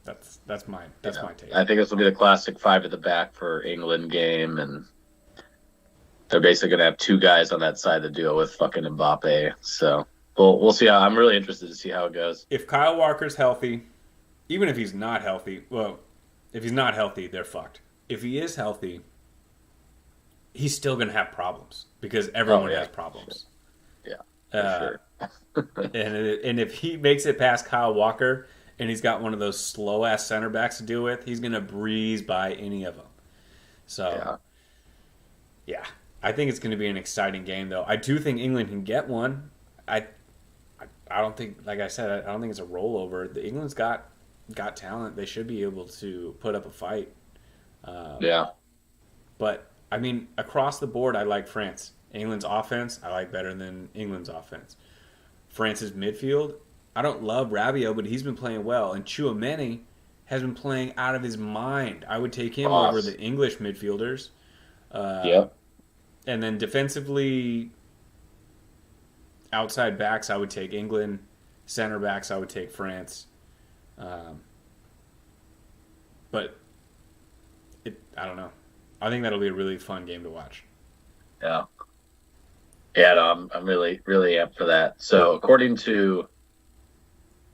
that's Yeah. my take. I think this will be the classic five at the back for England game, and they're basically going to have two guys on that side to deal with fucking Mbappe. So we'll see how. I'm really interested to see how it goes. If Kyle Walker's healthy, even if he's not healthy, well, if he's not healthy, they're fucked. If he is healthy, he's still going to have problems because Oh everyone yeah, has problems. yeah, for Uh, sure. and if he makes it past Kyle Walker and he's got one of those slow ass center backs to deal with, he's going to breeze by any of them. So, Yeah, yeah, I think it's going to be an exciting game, though. I do think England can get one. I, I don't think, like I said, I don't think it's a rollover. The England's got talent. They should be able to put up a fight. yeah, But I mean, across the board, I like France. England's offense, I like better than England's offense. France's midfield, I don't love Rabiot, but he's been playing well. And Chouameni has been playing out of his mind. I would take him over boss. the English midfielders. Yeah, And then defensively, outside backs, I would take England. Center backs, I would take France. Um, but I don't know. I think that'll be a really fun game to watch. yeah, yeah. No, I'm really really amped for that. So according to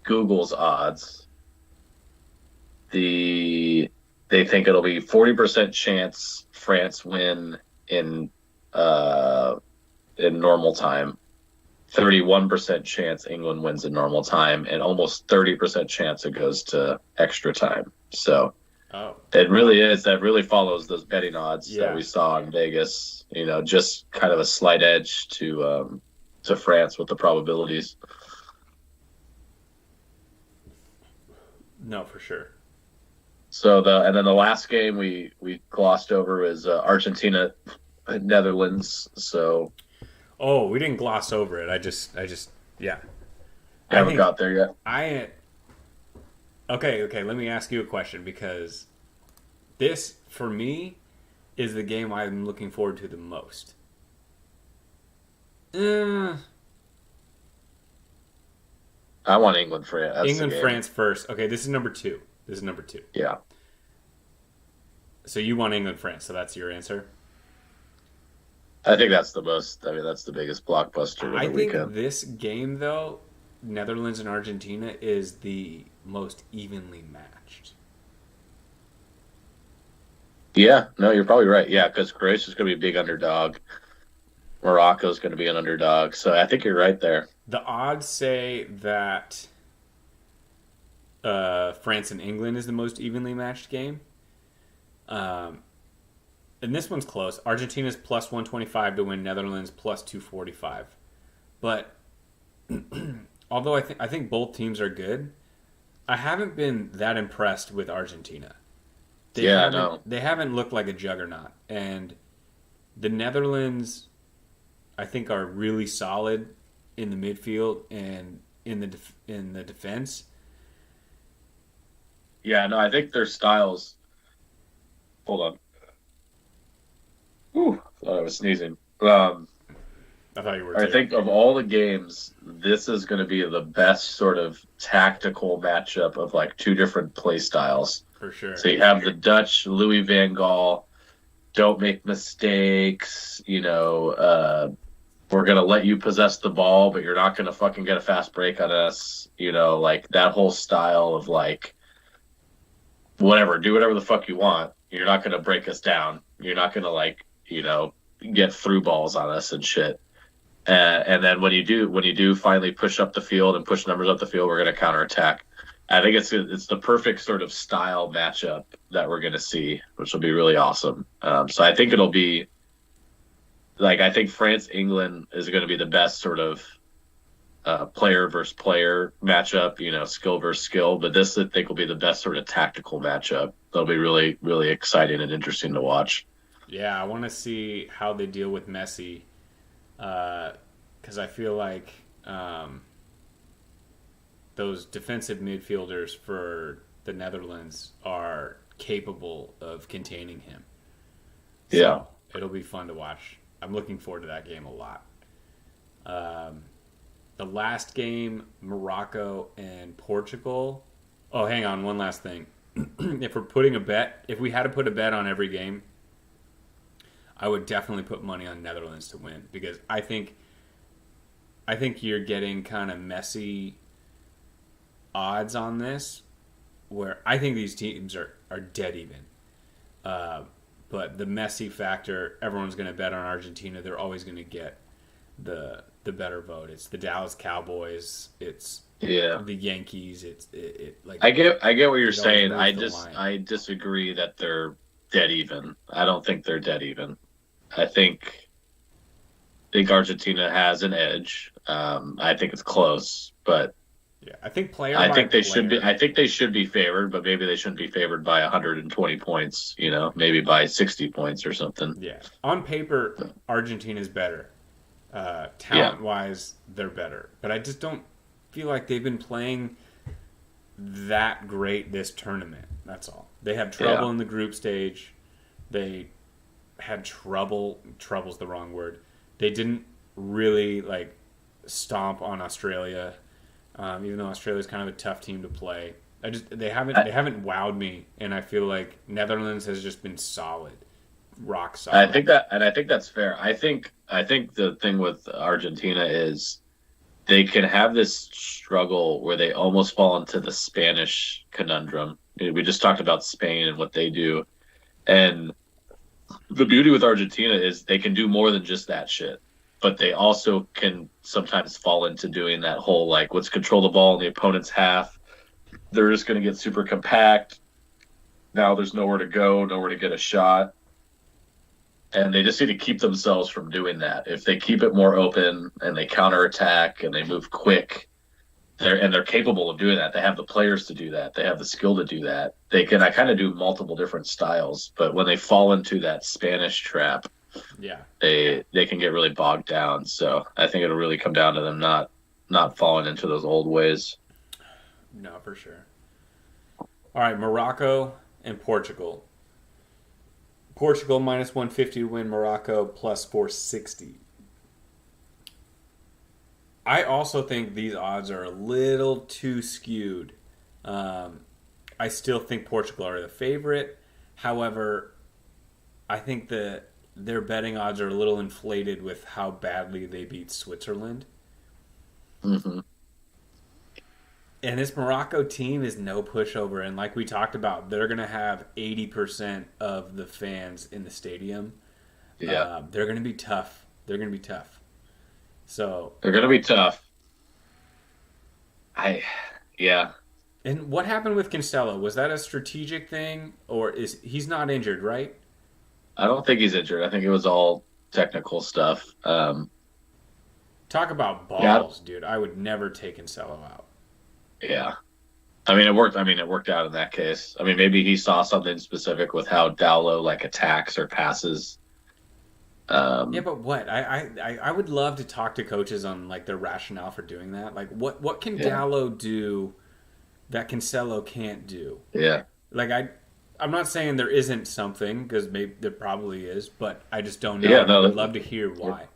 Google's odds, they think it'll be 40% chance France win in uh in normal time, 31% chance England wins in normal time, and almost 30% chance it goes to extra time. So Oh, it really is. That really follows those betting odds that yeah. we saw in Vegas. Just kind of a slight edge to France with the probabilities. No, for sure. And then the last game we glossed over was Argentina, Netherlands. So Oh, we didn't gloss over it. Yeah. I haven't think got there yet. I. Okay. Let me ask you a question because this, for me, is the game I'm looking forward to the most. Uh, I want England for it. That's the England, game. France first. Okay, this is number two. This is number two. Yeah, So you want England, France. So that's your answer. I think that's the most. I mean, that's the biggest blockbuster of I the think weekend. this game, though, Netherlands and Argentina, is the most evenly matched. Yeah, no, you're probably right. Yeah, because Croatia's going to be a big underdog. Morocco's going to be an underdog. So I think you're right there. The odds say that France and England is the most evenly matched game. Um, and this one's close. Argentina's plus 125 to win, Netherlands plus 245. But although I think both teams are good, I haven't been that impressed with Argentina. They Yeah, haven't no. they haven't looked like a juggernaut, and the Netherlands I think are really solid in the midfield and in the defense. Yeah, no, I think their styles. Hold on. Ooh, thought I was sneezing. I thought you were I too. think of all the games, this is going to be the best sort of tactical matchup of like two different play styles. For sure. So you have the Dutch Louis van Gaal, don't make mistakes. We're going to let you possess the ball, but you're not going to fucking get a fast break on us. Like that whole style of like, whatever, do whatever the fuck you want. You're not going to break us down. You're not going to like, get through balls on us and shit. And then when you do finally push up the field and push numbers up the field, we're going to counterattack. I think it's the perfect sort of style matchup that we're going to see, which will be really awesome. So I think it'll be like I think France England is going to be the best sort of player versus player matchup, skill versus skill. But this I think will be the best sort of tactical matchup. That'll be really really exciting and interesting to watch. Yeah, I want to see how they deal with Messi, because I feel like those defensive midfielders for the Netherlands are capable of containing him. Yeah. So it'll be fun to watch. I'm looking forward to that game a lot. Um, the last game, Morocco and Portugal. Oh, hang on, one last thing. If we had to put a bet on every game, I would definitely put money on Netherlands to win because I think you're getting kind of messy odds on this, where I think these teams are dead even. Uh, but the messy factor, everyone's going to bet on Argentina. They're always going to get the better vote. It's the Dallas Cowboys. It's Yeah. the Yankees. It like I get what you're it always saying. I moves the just line. I disagree that they're dead even. I don't think they're dead even. I think Argentina has an edge. I think it's close, but Yeah, I think player I by think they should be. player. I think they should be favored, but maybe they shouldn't be favored by 120 points. Maybe by 60 points or something. Yeah, on paper, Argentina's better. Yeah, Talent wise, they're better, but I just don't feel like they've been playing that great this tournament. That's all. They had trouble yeah. in the group stage. They had trouble. Trouble's the wrong word. They didn't really like stomp on Australia, even though Australia's kind of a tough team to play. They haven't wowed me, and I feel like Netherlands has just been solid, rock I solid. think that, and I think that's fair. I think the thing with Argentina is they can have this struggle where they almost fall into the Spanish conundrum. We just talked about Spain and what they do, and the beauty with Argentina is they can do more than just that shit. but they also can sometimes fall into doing that whole like let's control the ball in the opponent's half. They're just going to get super compact. Now there's nowhere to go, nowhere to get a shot. And they just need to keep themselves from doing that. If they keep it more open and they counterattack and they move quick, they're capable of doing that. They have the players to do that. They have the skill to do that. They can I kind of do multiple different styles, but when they fall into that Spanish trap, Yeah. they can get really bogged down. So I think it'll really come down to them not falling into those old ways. No, for sure. All right, Morocco and Portugal. Portugal minus 150 to win, Morocco plus 460. I also think these odds are a little too skewed. I still think Portugal are the favorite. However, I think that their betting odds are a little inflated with how badly they beat Switzerland. Mm-hmm. And this Morocco team is no pushover. And like we talked about, they're going to have 80% of the fans in the stadium. Yeah, They're going to be tough. They're going to be tough. So, they're going to be tough. Yeah. and what happened with Cancelo? Was that a strategic thing, or is he's not injured, right? I don't think he's injured. I think it was all technical stuff. Talk about Yeah, balls, dude. I would never take Cancelo out. yeah. I mean, it worked. I mean, it worked out in that case. I mean, maybe he saw something specific with how Dowlow like attacks or passes. Yeah, Um, but what? I would love to talk to coaches on like their rationale for doing that. Like, what can yeah, Gallo do that Cancelo can't do? yeah, Like, I'm not saying there isn't something because maybe there probably is, but I just don't know, yeah. and I No, would love to hear yeah. why.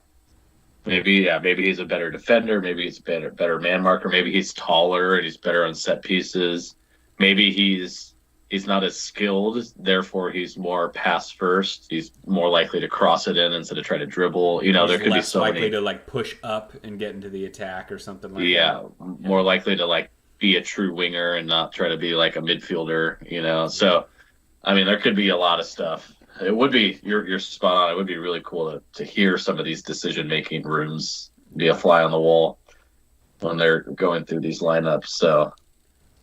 Maybe he's a better defender. Maybe he's a better man marker. Maybe he's taller and he's better on set pieces. Maybe he's not as skilled, therefore he's more pass first. He's more likely to cross it in instead of try to dribble. You know, He's there could be less so likely many. to like push up and get into the attack or something like that. Yeah, Yeah, more likely to like be a true winger and not try to be like a midfielder. You know, yeah. so I mean, there could be a lot of stuff. It would be you're spot on. It would be really cool to hear some of these decision making rooms be a fly on the wall when they're going through these lineups. So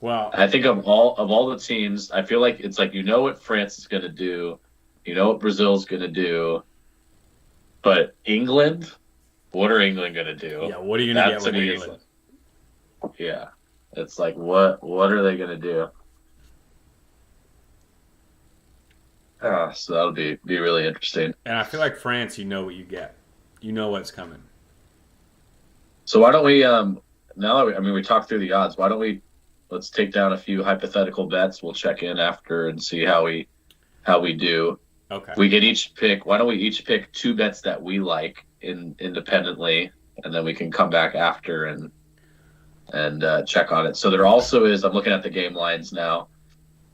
Well, I think of all the teams, I feel like it's like you know what France is going to do, you know what Brazil's going to do, but England, what are England going to do? yeah. What are you gonna That get to with me is England? yeah, it's like what are they going to do? So that'll be really interesting. And I feel like France, you know what you get. You know what's coming. So why don't we now that I mean we talked through the odds, why don't we let's take down a few hypothetical bets. We'll check in after and see how we do. Okay. We could each pick. Why don't we each pick two bets that we like independently, and then we can come back after and check on it. So there also is. I'm looking at the game lines now.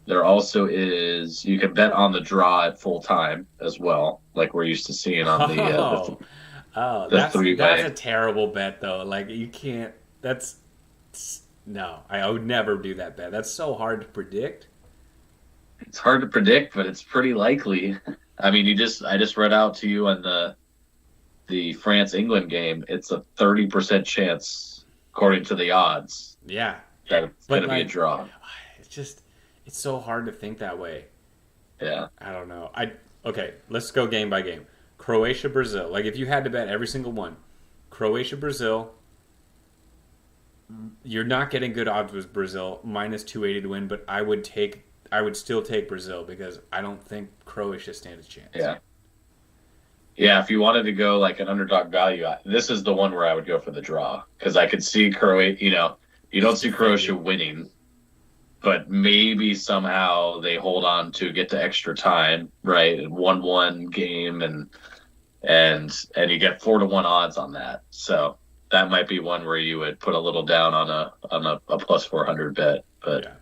There also is. You can bet on the draw at full time as well, like we're used to seeing on Oh, oh, the that's three a way. terrible bet though. Like you can't. That's no. I would never do that bet. That's so hard to predict. It's hard to predict, but it's pretty likely. I mean, I just read out to you on the France England game. It's a 30% chance, according to the odds, Yeah, that it's going but to be a like, draw. it's just it's so hard to think that way. Yeah. I don't know. Okay. Let's go game by game. Croatia, Brazil. Like if you had to bet every single one, Croatia, Brazil. You're not getting good odds with Brazil minus 280 to win, but I would still take Brazil because I don't think Croatia stands a chance. Yeah. Yeah. If you wanted to go like an underdog value, this is the one where I would go for the draw because I could see Croatia. You know, you don't It's see Croatia defending. winning, but maybe somehow they hold on to get to extra time, right? And 1-1 game and you get 4-1 odds on that. So that might be one where you would put a little down on a plus 400 bet, but Yeah.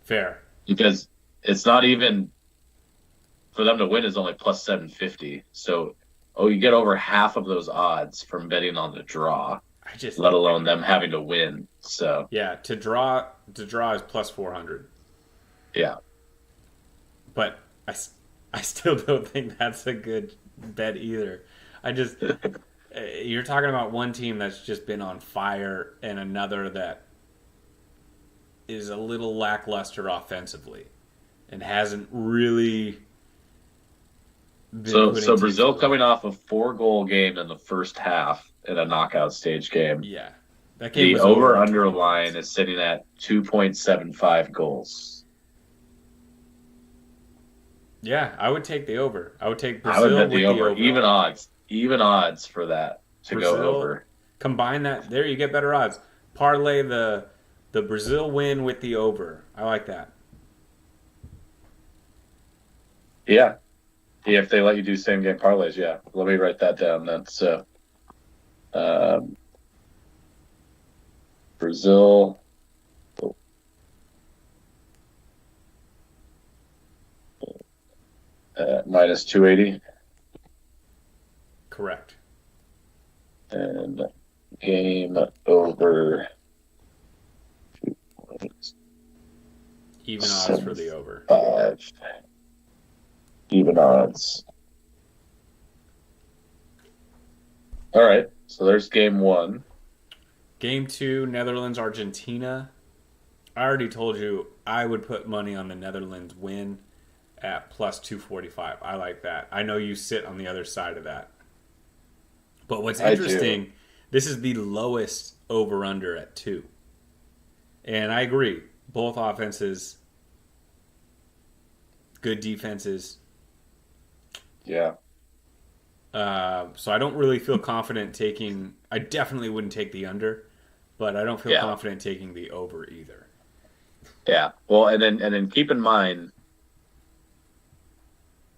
Fair. because it's not even for them to win is only plus 750. So you get over half of those odds from betting on the draw, I just let alone them having to win. So yeah, to draw is plus 400. yeah, But I still don't think that's a good bet either. I just you're talking about one team that's just been on fire and another that is a little lackluster offensively and hasn't really been putting So teams Brazil away. coming off a 4-goal game in the first half in a knockout stage game. Yeah, that game The was over over in under 20 line minutes. is sitting at 2.75 goals. Yeah, I would take the over. I would take I would Brazil bet the with the over. over. Even odds for that to go Brazil, over. combine that. There, you get better odds. Parlay the Brazil win with the over. I like that. Yeah. Yeah, if they let you do same game parlays, yeah. Let me write that down. That's um, Brazil minus 280 Correct. and game over Even odds for the over. 5 even odds. All right, so there's game one. Game two, Netherlands Argentina. I already told you I would put money on the Netherlands win at plus 245. I like that. I know you sit on the other side of that. But what's I do. interesting, this is the lowest over under at 2. And I agree. Both offenses, good defenses. Yeah. So I don't really feel confident taking. I definitely wouldn't take the under, but I don't feel Yeah. confident taking the over either. Yeah. Well, and then keep in mind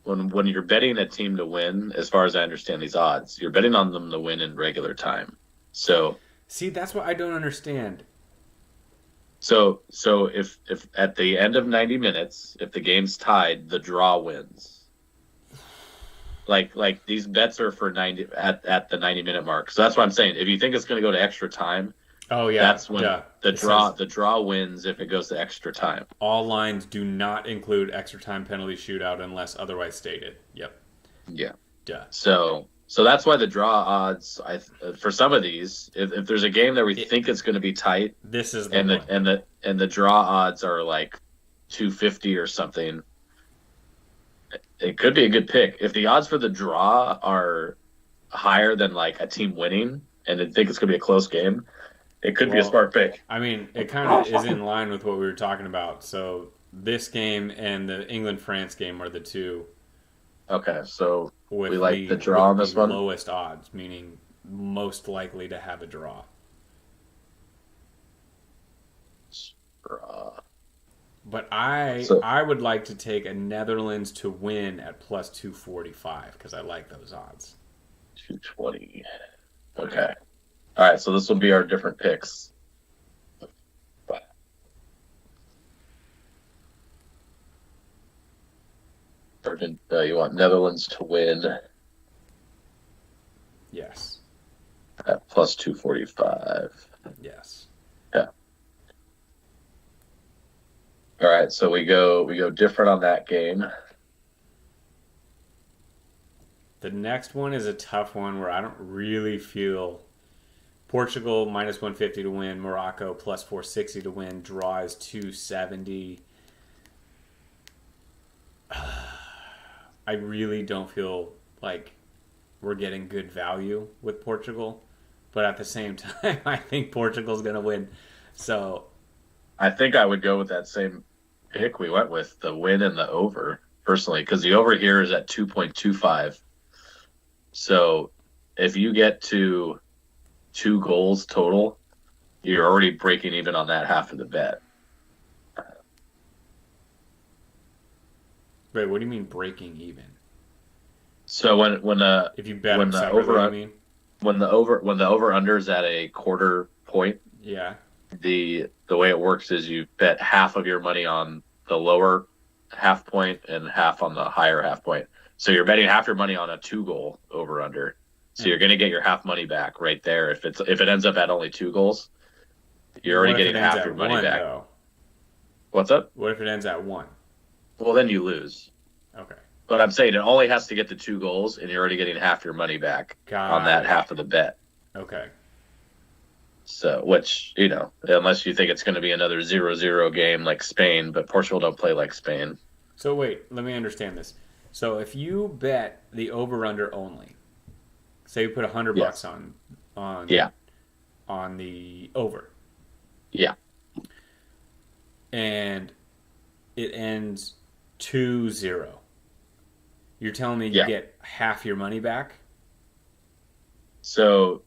when you're betting a team to win, as far as I understand these odds, you're betting on them to win in regular time. So See, that's what I don't understand. so if at the end of 90 minutes, if the game's tied, the draw wins. Like these bets are for 90 at the 90-minute mark. So that's what I'm saying. If you think it's going to go to extra time, Oh yeah, that's when duh. It says the draw wins if it goes to extra time. all lines do not include extra time penalty shootout unless otherwise stated. Yep. Yeah. Duh. So that's why the draw odds for some of these, if there's a game that we It, think it's going to be tight this is the and one. the draw odds are like 250 or something, it could be a good pick. If the odds for the draw are higher than like a team winning and they think it's going to be a close game, it could be a Well, smart pick. I mean, it kind of is in line with what we were talking about. So this game and the England France game are the two Okay, so we with like the the draw on with the this one. lowest odds, meaning most likely to have a draw. Draw. But I So I would like to take a Netherlands to win at plus 245 because I like those odds. 220. Okay. All right, so this will be our different picks. You want Netherlands to win Yes. at plus 245. Yes. Yeah. All right, so we go different on that game. The next one is a tough one where I don't really feel Portugal minus 150 to win, Morocco plus 460 to win, draw is 270. I really don't feel like we're getting good value with Portugal, but at the same time, I think Portugal's going to win. So, I think I would go with that same pick we went with, the win and the over, personally, because the over here is at 2.25. So if you get to 2 goals total, you're already breaking even on that half of the bet. wait, what do you mean breaking even? So If you bet when them the separately, you over mean? when the over under is at a quarter point, Yeah. the way it works is you bet half of your money on the lower half point and half on the higher half point. So you're betting half your money on a 2 goal over under. So you're going to get your half money back right there. If it ends up at only 2 goals, you're already What if it getting ends half your at money one, back. though? What's up? What if it ends at one? Well, then you lose. Okay. But I'm saying it only has to get to 2 goals, and you're already getting half your money back on Got that it. half of the bet. Okay. So, which, unless you think it's going to be another 0-0 game like Spain, but Portugal don't play like Spain. So wait, let me understand this. So if you bet the over under only, say you put $100 Yes. on Yeah. on the over, Yeah. and it ends 2-0, you're telling me you Yeah. get half your money back? So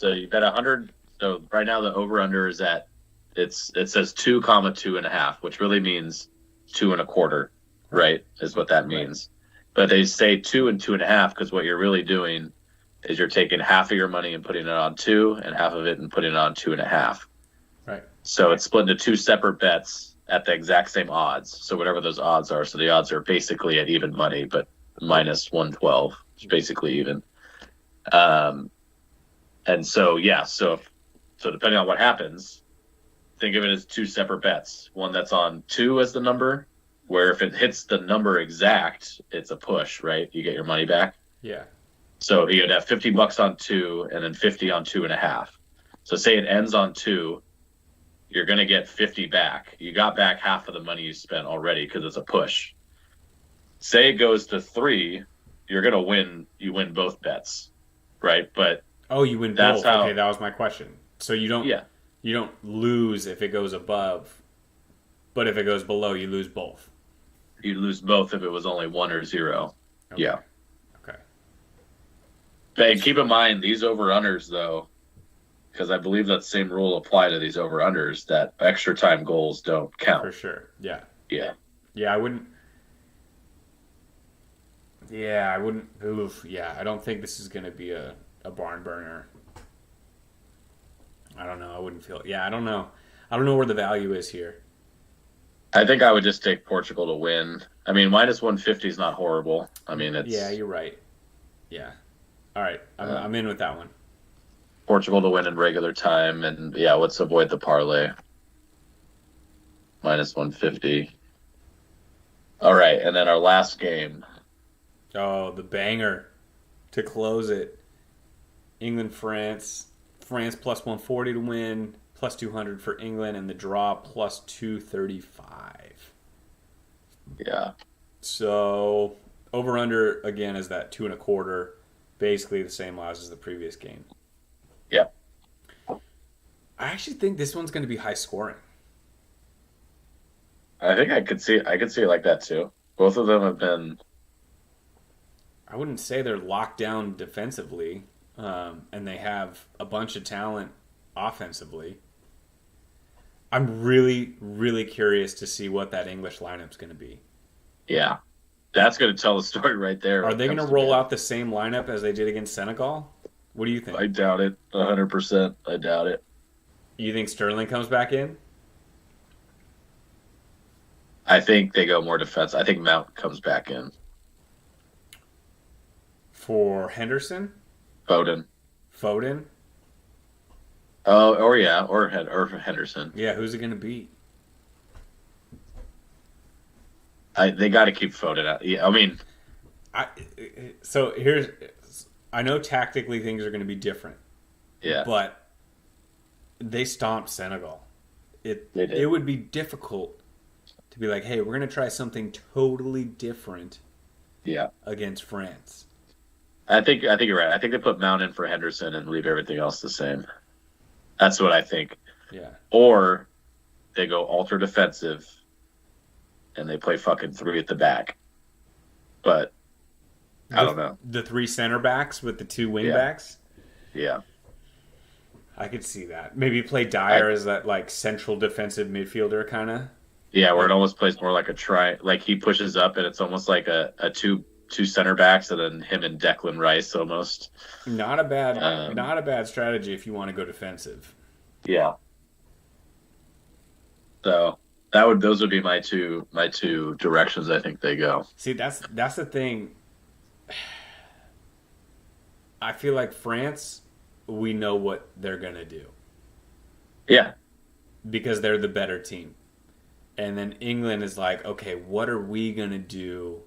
you bet 100. So right now the over under is it says 2 comma 2.5, which really means 2.25, right? Is what that Right. means. But they say 2 and 2.5 because what you're really doing is you're taking half of your money and putting it on 2 and half of it and putting it on 2.5. Right. So it's split into 2 separate bets at the exact same odds. So whatever those odds are. So the odds are basically at even money, but minus 112, which is basically even. Um, and so, yeah, so depending on what happens, think of it as 2 separate bets. One that's on 2 as the number, where if it hits the number exact, it's a push, right? You get your money back. Yeah. So you'd have $50 on 2 and then 50 on 2.5. So say it ends on 2, you're going to get 50 back. You got back half of the money you spent already because it's a push. Say it goes to 3, you're going to win. You win both bets, right? But Oh, you win that's both. how, Okay, that was my question. So yeah, you don't lose if it goes above, but if it goes below, you lose both. you lose both if it was only 1 or 0. Okay. Yeah. Okay. But keep in mind, these over-unders, though, because I believe that same rule apply to these over-unders, that extra time goals don't For count. sure. Yeah. Yeah. Yeah, I wouldn't. Yeah, I wouldn't. Oof. Yeah, I don't think this is going to be a barn burner. I don't know. I wouldn't feel. Yeah, I don't know. I don't know where the value is here. I think I would just take Portugal to win. I mean, minus 150 is not horrible. I mean, Yeah, it's you're right. Yeah. All right. uh, I'm in with that one. Portugal to win in regular time. And, yeah, let's avoid the parlay. Minus 150. All right. And then our last game. Oh, the banger to close it. England, France. France plus 140 to win, plus 200 for England, and the draw plus 235. Yeah. So over under again is that 2.25, basically the same odds as the previous game. Yeah. I actually think this one's going to be high scoring. I think I could see it like that too. Both of them have been, I wouldn't say they're locked down defensively, and they have a bunch of talent offensively. I'm really, really curious to see what that English lineup's going to be. yeah. That's going to tell the story right there. Are they going to roll out the same lineup as they did against Senegal? What do you think? I doubt it. 100%. I doubt it. You think Sterling comes back in? I think they go more defense. I think Mount comes back in. For Henderson? Foden. Foden? Oh, or yeah, or Henderson. Yeah, who's it going to be? They got to keep Foden out. Yeah, I mean, I, so here's, I know tactically things are going to be different, yeah, but they stomped Senegal. they did. It would be difficult to be like, hey, we're going to try something totally different Yeah, against France. I think you're right. I think they put Mount in for Henderson and leave everything else the same. That's what I think. Yeah. Or they go ultra defensive and they play fucking 3 at the back. But I don't know. The 3 center backs with the 2 wing Yeah. backs? Yeah, I could see that. Maybe play Dyer as that like central defensive midfielder kind of. yeah, where it almost plays more like a try. Like he pushes up and it's almost like a two center backs and then him and Declan Rice almost. Not a bad strategy if you want to go defensive. Yeah. So those would be my two directions I think they go. See, that's the thing. I feel like France, we know what they're gonna do Yeah. because they're the better team, and then England is like, okay, what are we gonna do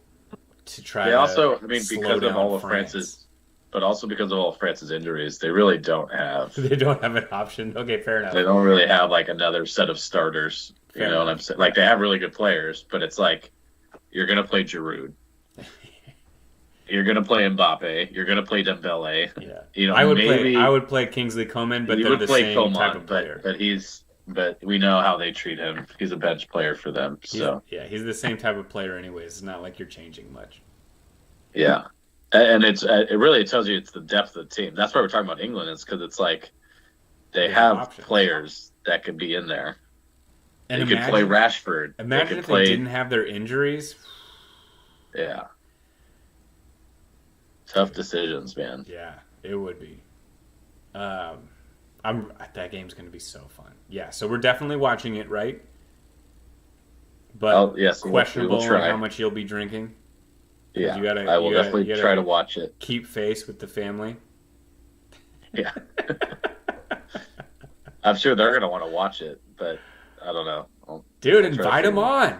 to try They to also, I mean, slow because of down all of France. but also because of all of France's injuries, they really don't have. They don't have an option. Okay, fair They enough. don't really have like another set of starters. You Fair know what I'm enough. saying? Like they have really good players, but it's like you're gonna play Giroud, you're gonna play Mbappe, you're gonna play Dembele. Yeah. You know, I maybe would play Kingsley Coman, but you they're would the play same type Coman, of player. but we know how they treat him. He's a bench player for them. So He's the same type of player anyways. It's not like you're changing much. yeah, and it really tells you it's the depth of the team. That's why we're talking about England. It's because it's like they have options. players that could be in there. And they could play Rashford. Imagine if they didn't have their injuries. Yeah. Tough decisions, man. Yeah, it would be. That game's going to be so fun. Yeah, so we're definitely watching it, right? But yes, questionable on how much you'll be drinking. Yeah, I will definitely try to watch it. Keep face with the family. Yeah. I'm sure they're going to want to watch it, but I don't know. Dude, invite them on.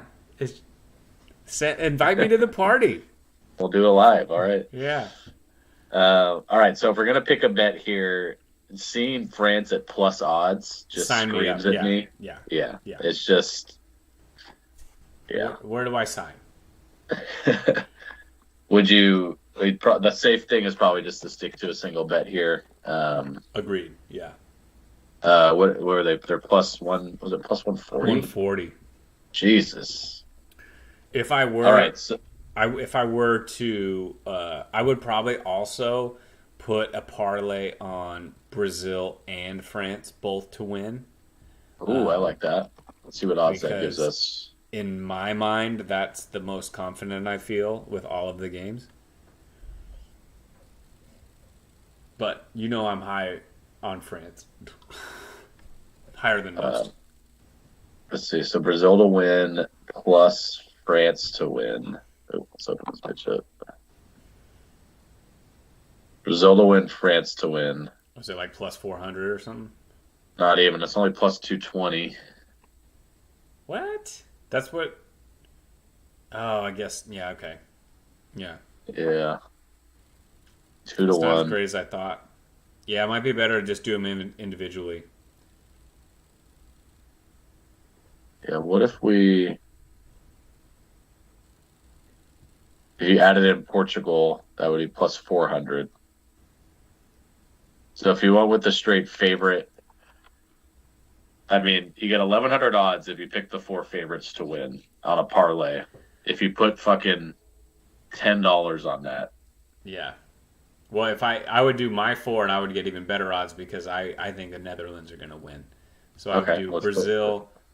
Invite me to the party. We'll do it live, all right? Yeah. All right, so if we're going to pick a bet here, seeing France at plus odds just screams at me. Yeah. It's just, Where do I sign? The safe thing is probably just to stick to a single bet here. Agreed, yeah. What were they? They're plus one, was it plus 140? 140. Jesus. If I were... All right, if I were to, I would probably also put a parlay on Brazil and France both to win. Ooh, I like that. Let's see what odds that gives us. In my mind, that's the most confident I feel with all of the games. But you know I'm high on France. Higher than most. Let's see. So Brazil to win plus France to win. Let's open this bitch up. Brazil to win, France to win. Was it like plus 400 or something? Not even. It's only plus 220. What? That's what... Oh, I guess... Yeah, okay. Yeah. Yeah. 2 to 1. Not as great as I thought. Yeah, it might be better to just do them individually. Yeah, what if you added in Portugal, that would be plus 400. So if you went with the straight favorite, I mean, you get 1,100 odds if you pick the 4 favorites to win on a parlay. If you put fucking $10 on that. Yeah. Well, if I would do my 4 and I would get even better odds because I think the Netherlands are going to win. So I would do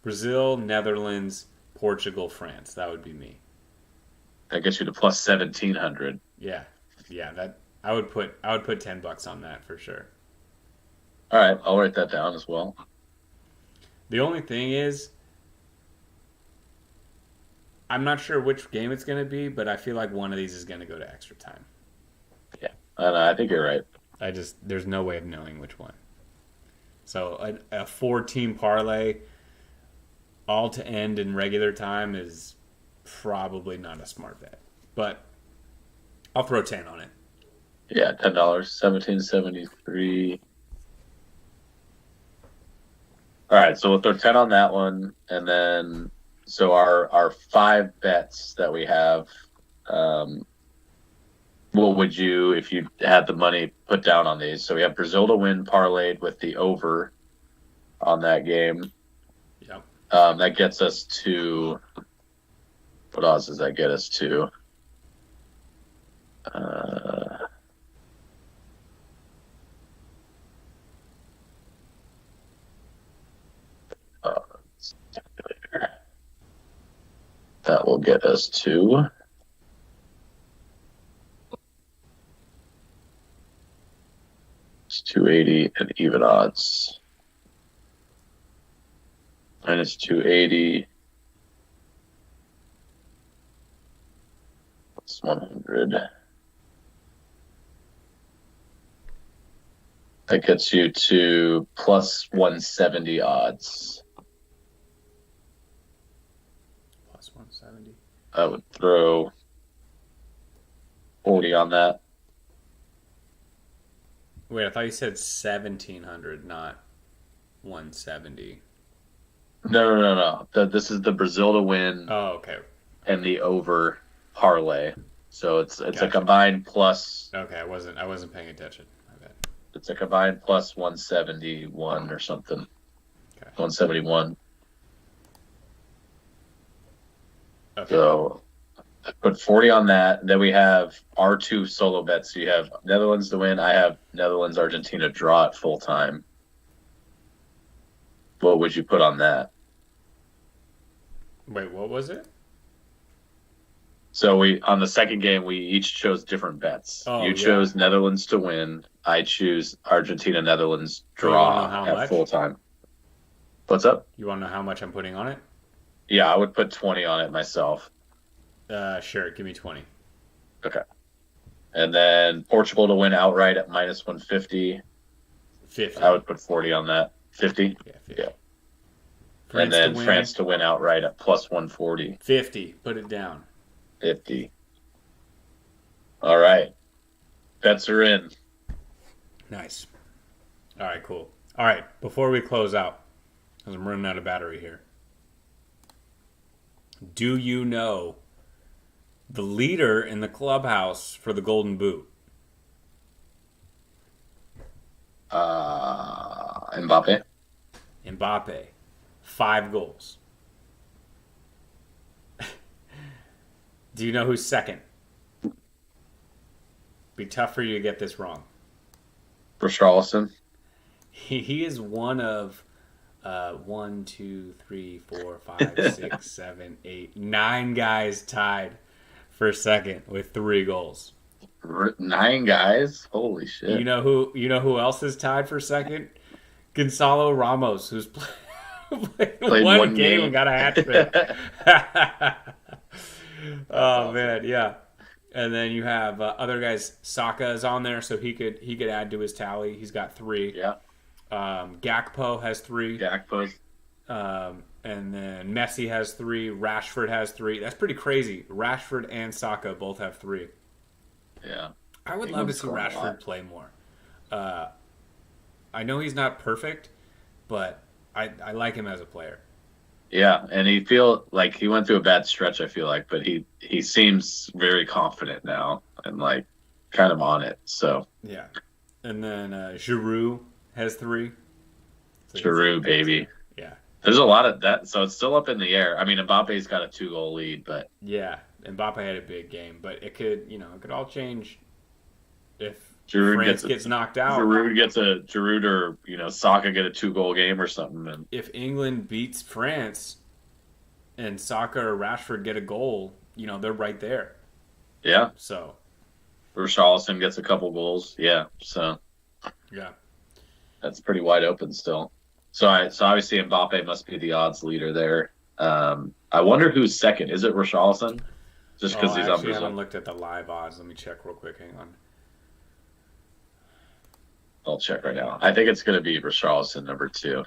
Brazil, Netherlands, Portugal, France. That would be me. That gets you to plus 1,700. Yeah. That I would put $10 on that for sure. All right, I'll write that down as well. The only thing is, I'm not sure which game it's going to be, but I feel like one of these is going to go to extra time. Yeah, I think you're right. There's no way of knowing which one. So a 4-team parlay, all to end in regular time is probably not a smart bet. But I'll throw 10 on it. Yeah, $10, $17.73. All right, so we'll throw 10 on that one, and then so our 5 bets that we have. What would you, if you had the money, put down on these? So we have Brazil to win parlayed with the over on that game. Yep. That gets us to, what odds does that get us to? That will get us to $280 and even odds. Minus 280. Plus 100. That gets you to plus 170 odds. Plus 170. I would throw 40 on that. Wait, I thought you said 1,700, not 170. No. This is the Brazil to win Oh, okay. and the over parlay. So it's a Gotcha. combined plus. Okay, I wasn't paying attention. My bad. It's a combined plus 171 or something. Okay. 171. Okay. So put 40 on that. Then we have our two solo bets. So you have Netherlands to win. I have Netherlands Argentina draw at full time. What would you put on that? Wait, what was it? So we on the second game we each chose different bets. Oh, You yeah. chose Netherlands to win. I choose Argentina Netherlands So you wanna know draw how at much? full time. What's up? You want to know how much I'm putting on it? Yeah, I would put 20 on it myself. Sure. Give me 20. Okay. And then Portugal to win outright at minus 150. 50. I would put 40 on that. 50? Yeah, 50. Yeah. France And then to win, France to win outright at plus 140. 50. Put it down. 50. All right. Bets are in. Nice. All right, cool. All right, before we close out, because I'm running out of battery here. Do you know the leader in the clubhouse for the Golden Boot? Mbappe. Mbappe. 5 goals. Do you know who's second? Be tough for you to get this wrong. Richarlison. He is one of 1, 2, 3, 4, 5, 6, 7, 8, 9 guys tied for second with 3 goals. 9 guys? Holy shit. You know who else is tied for second? Gonzalo Ramos, who's played one game and got a hat trick. Oh man, yeah. And then you have other guys. Saka is on there, so he could add to his tally. He's got 3. Yeah. Gakpo has 3. Gakpo. And then Messi has 3. Rashford has 3. That's pretty crazy. Rashford and Saka both have 3. Yeah. I would love to see Rashford play more. I know he's not perfect, but I like him as a player. Yeah, and he feel like he went through a bad stretch, I feel like, but he seems very confident now and like kind of on it. So Yeah. And then Giroud has 3. So Giroud, baby. Yeah. There's a lot of that, so it's still up in the air. I mean, Mbappe's got a 2-goal lead, but Yeah. Mbappe had a big game, but it could all change if Giroud France gets knocked out. Giroud or Saka get a 2-goal game or something. And If England beats France and Saka or Rashford get a goal, they're right there. yeah, So, Richarlison gets a couple goals. Yeah, so yeah. that's pretty wide open still. So obviously Mbappe must be the odds leader there. I wonder who's second. Is it Richarlison? Just because he's I on actually Brazil. haven't looked at the live odds. Let me check real quick. Hang on. I'll check right now. I think it's going to be Richarlison number 2.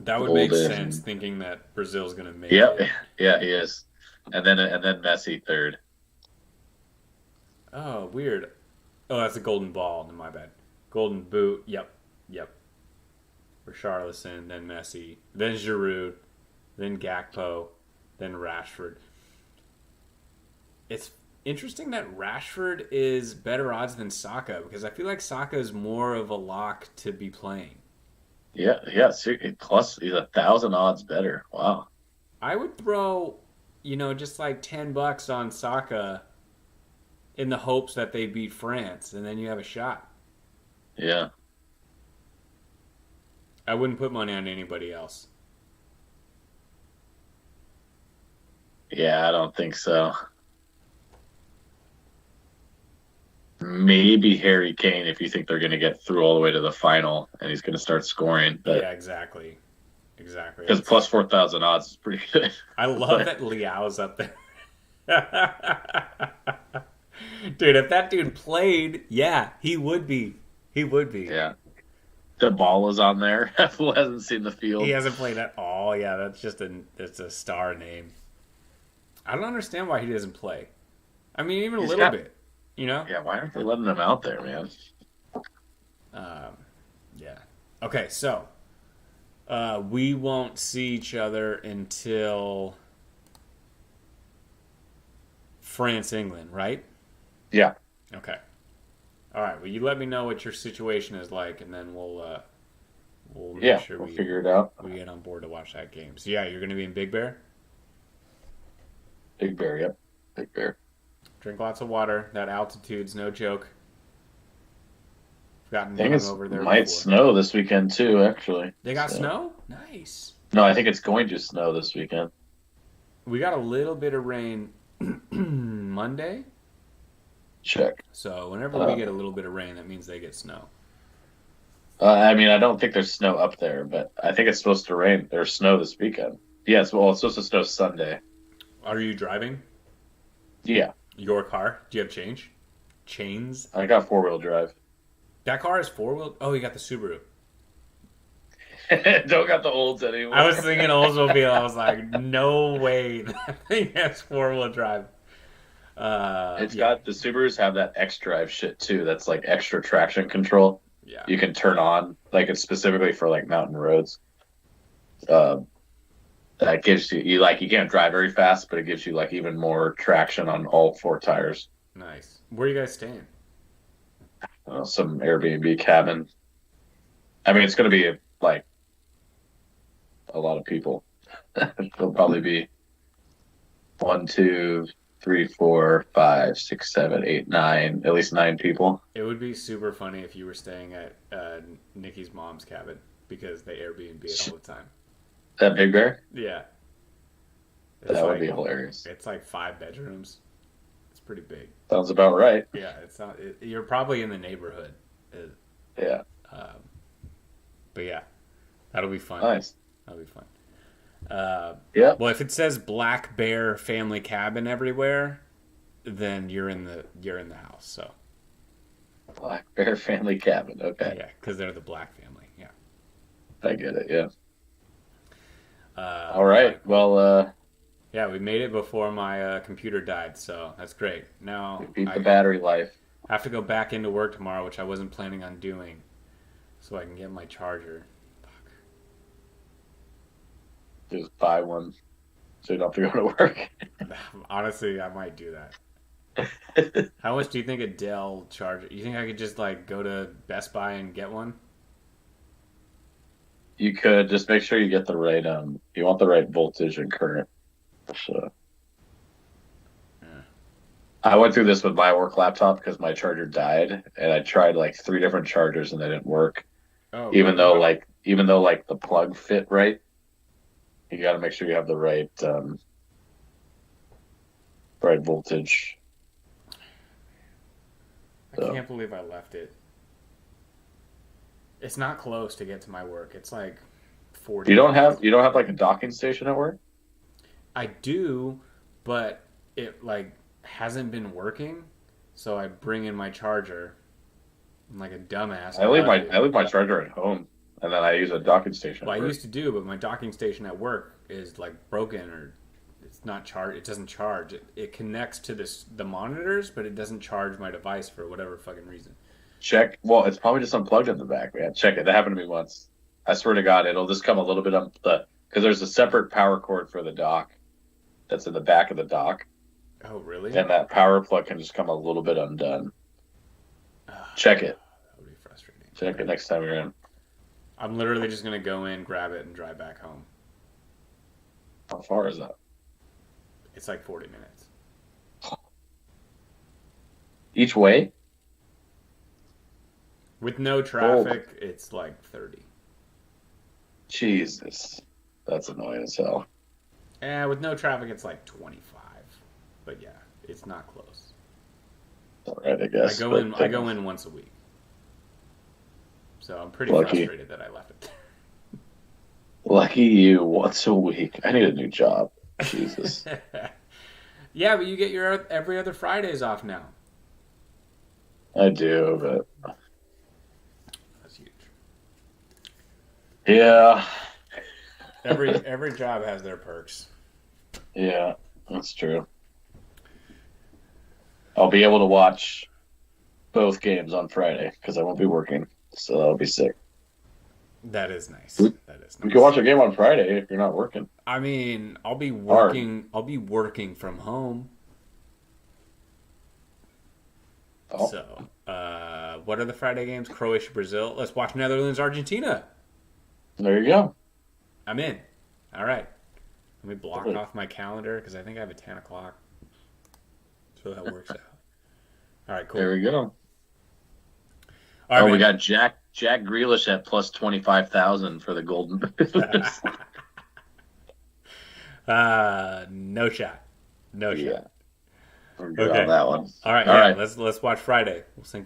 That would make sense, thinking that Brazil's going to make Yep. it. Yeah, he is. And then Messi third. Oh, weird. Oh, that's a golden ball. My bad. Golden boot. Yep. Richarlison, then Messi, then Giroud, then Gakpo, then Rashford. It's interesting that Rashford is better odds than Saka because I feel like Saka is more of a lock to be playing. Yeah. Plus, he's 1,000 odds better. Wow. I would throw, just like $10 on Saka in the hopes that they beat France, and then you have a shot. Yeah. I wouldn't put money on anybody else. Yeah, I don't think so. Maybe Harry Kane if you think they're going to get through all the way to the final and he's going to start scoring. But Yeah, exactly. Because plus 4,000 odds is pretty good. I love that Liao's up there. Dude, if that dude played, yeah, he would be. He would be. Yeah. The ball is on there. Who hasn't seen the field? He hasn't played at all. Yeah, that's a star name. I don't understand why he doesn't play. I mean, even a He's little got bit, you know? yeah. Why aren't they letting him out there, man? Um, yeah. Okay, so we won't see each other until France, England, right? Yeah, Okay. All right. Well, you let me know what your situation is like, and then we'll make yeah. sure We'll we figure it out. we get on board to watch that game. So yeah, you're going to be in Big Bear. Big Bear, yep. Big Bear. Drink lots of water. That altitude's no joke. I've gotten I think hung it's over there might before. snow this weekend too, actually. They got So snow? Nice. no, I think it's going to snow this weekend. We got a little bit of rain Monday. Check. So whenever we Uh, get a little bit of rain, that means they get snow. I mean, I don't think there's snow up there, but I think it's supposed to rain or snow this weekend. Yes, well, it's supposed to snow Sunday. Are you driving Yeah, your car? Do you have change? Chains? I got 4-wheel drive. That car is four wheel. Oh, you got the Subaru. Don't got the olds anymore. I was thinking Oldsmobile. I was like, no way that thing has 4-wheel drive. It's Yeah, got the Subarus have that X drive shit too. That's like extra traction control. yeah, You can turn on, like it's specifically for like mountain roads. Um, that gives you can't drive very fast, but it gives you like even more traction on all four tires. nice. Where are you guys staying? Some Airbnb cabin. I mean, it's going to be like a lot of people. It'll probably be 1, 2, 3, 4, 5, 6, 7, 8, 9, at least 9 people. It would be super funny if you were staying at Nikki's mom's cabin because they Airbnb it all the time. That Big Bear? Yeah, it's That would like be hilarious. it's like 5 bedrooms. It's pretty big. Sounds about right. Yeah, it's not. You're probably in the neighborhood. Yeah. Um, but yeah, that'll be fun. Nice. That'll be fun. Yeah. Well, if it says Black Bear Family Cabin everywhere, then you're in the house. So Black Bear family cabin. Okay. yeah, because they're the Black family. Yeah. I get it. Yeah. Uh, All right. Well, yeah, we made it before my computer died, so that's great. Now beat the I battery life. have to go back into work tomorrow, which I wasn't planning on doing, so I can get my charger. Just buy one so you don't have to go to work. Honestly, I might do that. How much do you think a Dell charger? You think I could just like go to Best Buy and get one? You could just make sure you get the right you want the right voltage and current. So Yeah. I went through this with my work laptop because my charger died, and I tried like 3 different chargers and they didn't work. Oh, Even really? though like the plug fit right, you got to make sure you have the right voltage. I can't believe I left it. It's not close to get to my work. It's like 40 You don't minutes. have like a docking station at work? I do, but it like hasn't been working. So I bring in my charger. I'm like a dumbass. I leave left it. my charger at home, and then I use a docking station Well, at I work. used to do, but my docking station at work is like broken or it's not charged. It doesn't charge. It connects to the monitors, but it doesn't charge my device for whatever fucking reason. Check. Well, it's probably just unplugged in the back, man. Check it. That happened to me once. I swear to God, it'll just come a little bit because there's a separate power cord for the dock that's in the back of the dock, Oh, really? and that power plug can just come a little bit undone. Ah, Check it. that would be frustrating. Check it next time you're in. I'm literally just gonna go in, grab it, and drive back home. How far is that? It's like 40 minutes. Each way? With no traffic, it's like 30. Jesus, that's annoying as hell. With no traffic, it's like 25. But yeah, it's not close. All right, I guess. I go in once a week. So I'm pretty Lucky. frustrated that I left it Lucky you. Once a week. I need a new job. Jesus. there. Yeah, but you get your every other Fridays off now. I do, but That's huge. yeah, Every job has their perks. yeah. That's true. I'll be able to watch both games on Friday because I won't be working, so that'll be sick. That is nice. We, That is we can nice. watch a game on Friday if you're not working. I mean, I'll be Hard. working. I'll be working from home. Oh, So, what are the Friday games? Croatia, Brazil. Let's watch Netherlands, Argentina. there you go. I'm in. All right. Let me block Perfect. off my calendar because I think I have a 10 o'clock. So that works out. All right, cool. There we go. All right, Oh, man. we got Jack Grealish at plus 25,000 for the Golden Boot. No shot. No Yeah, shot. we're good Okay. on that one. All right. All Yeah. right. Let's watch Friday. We'll sync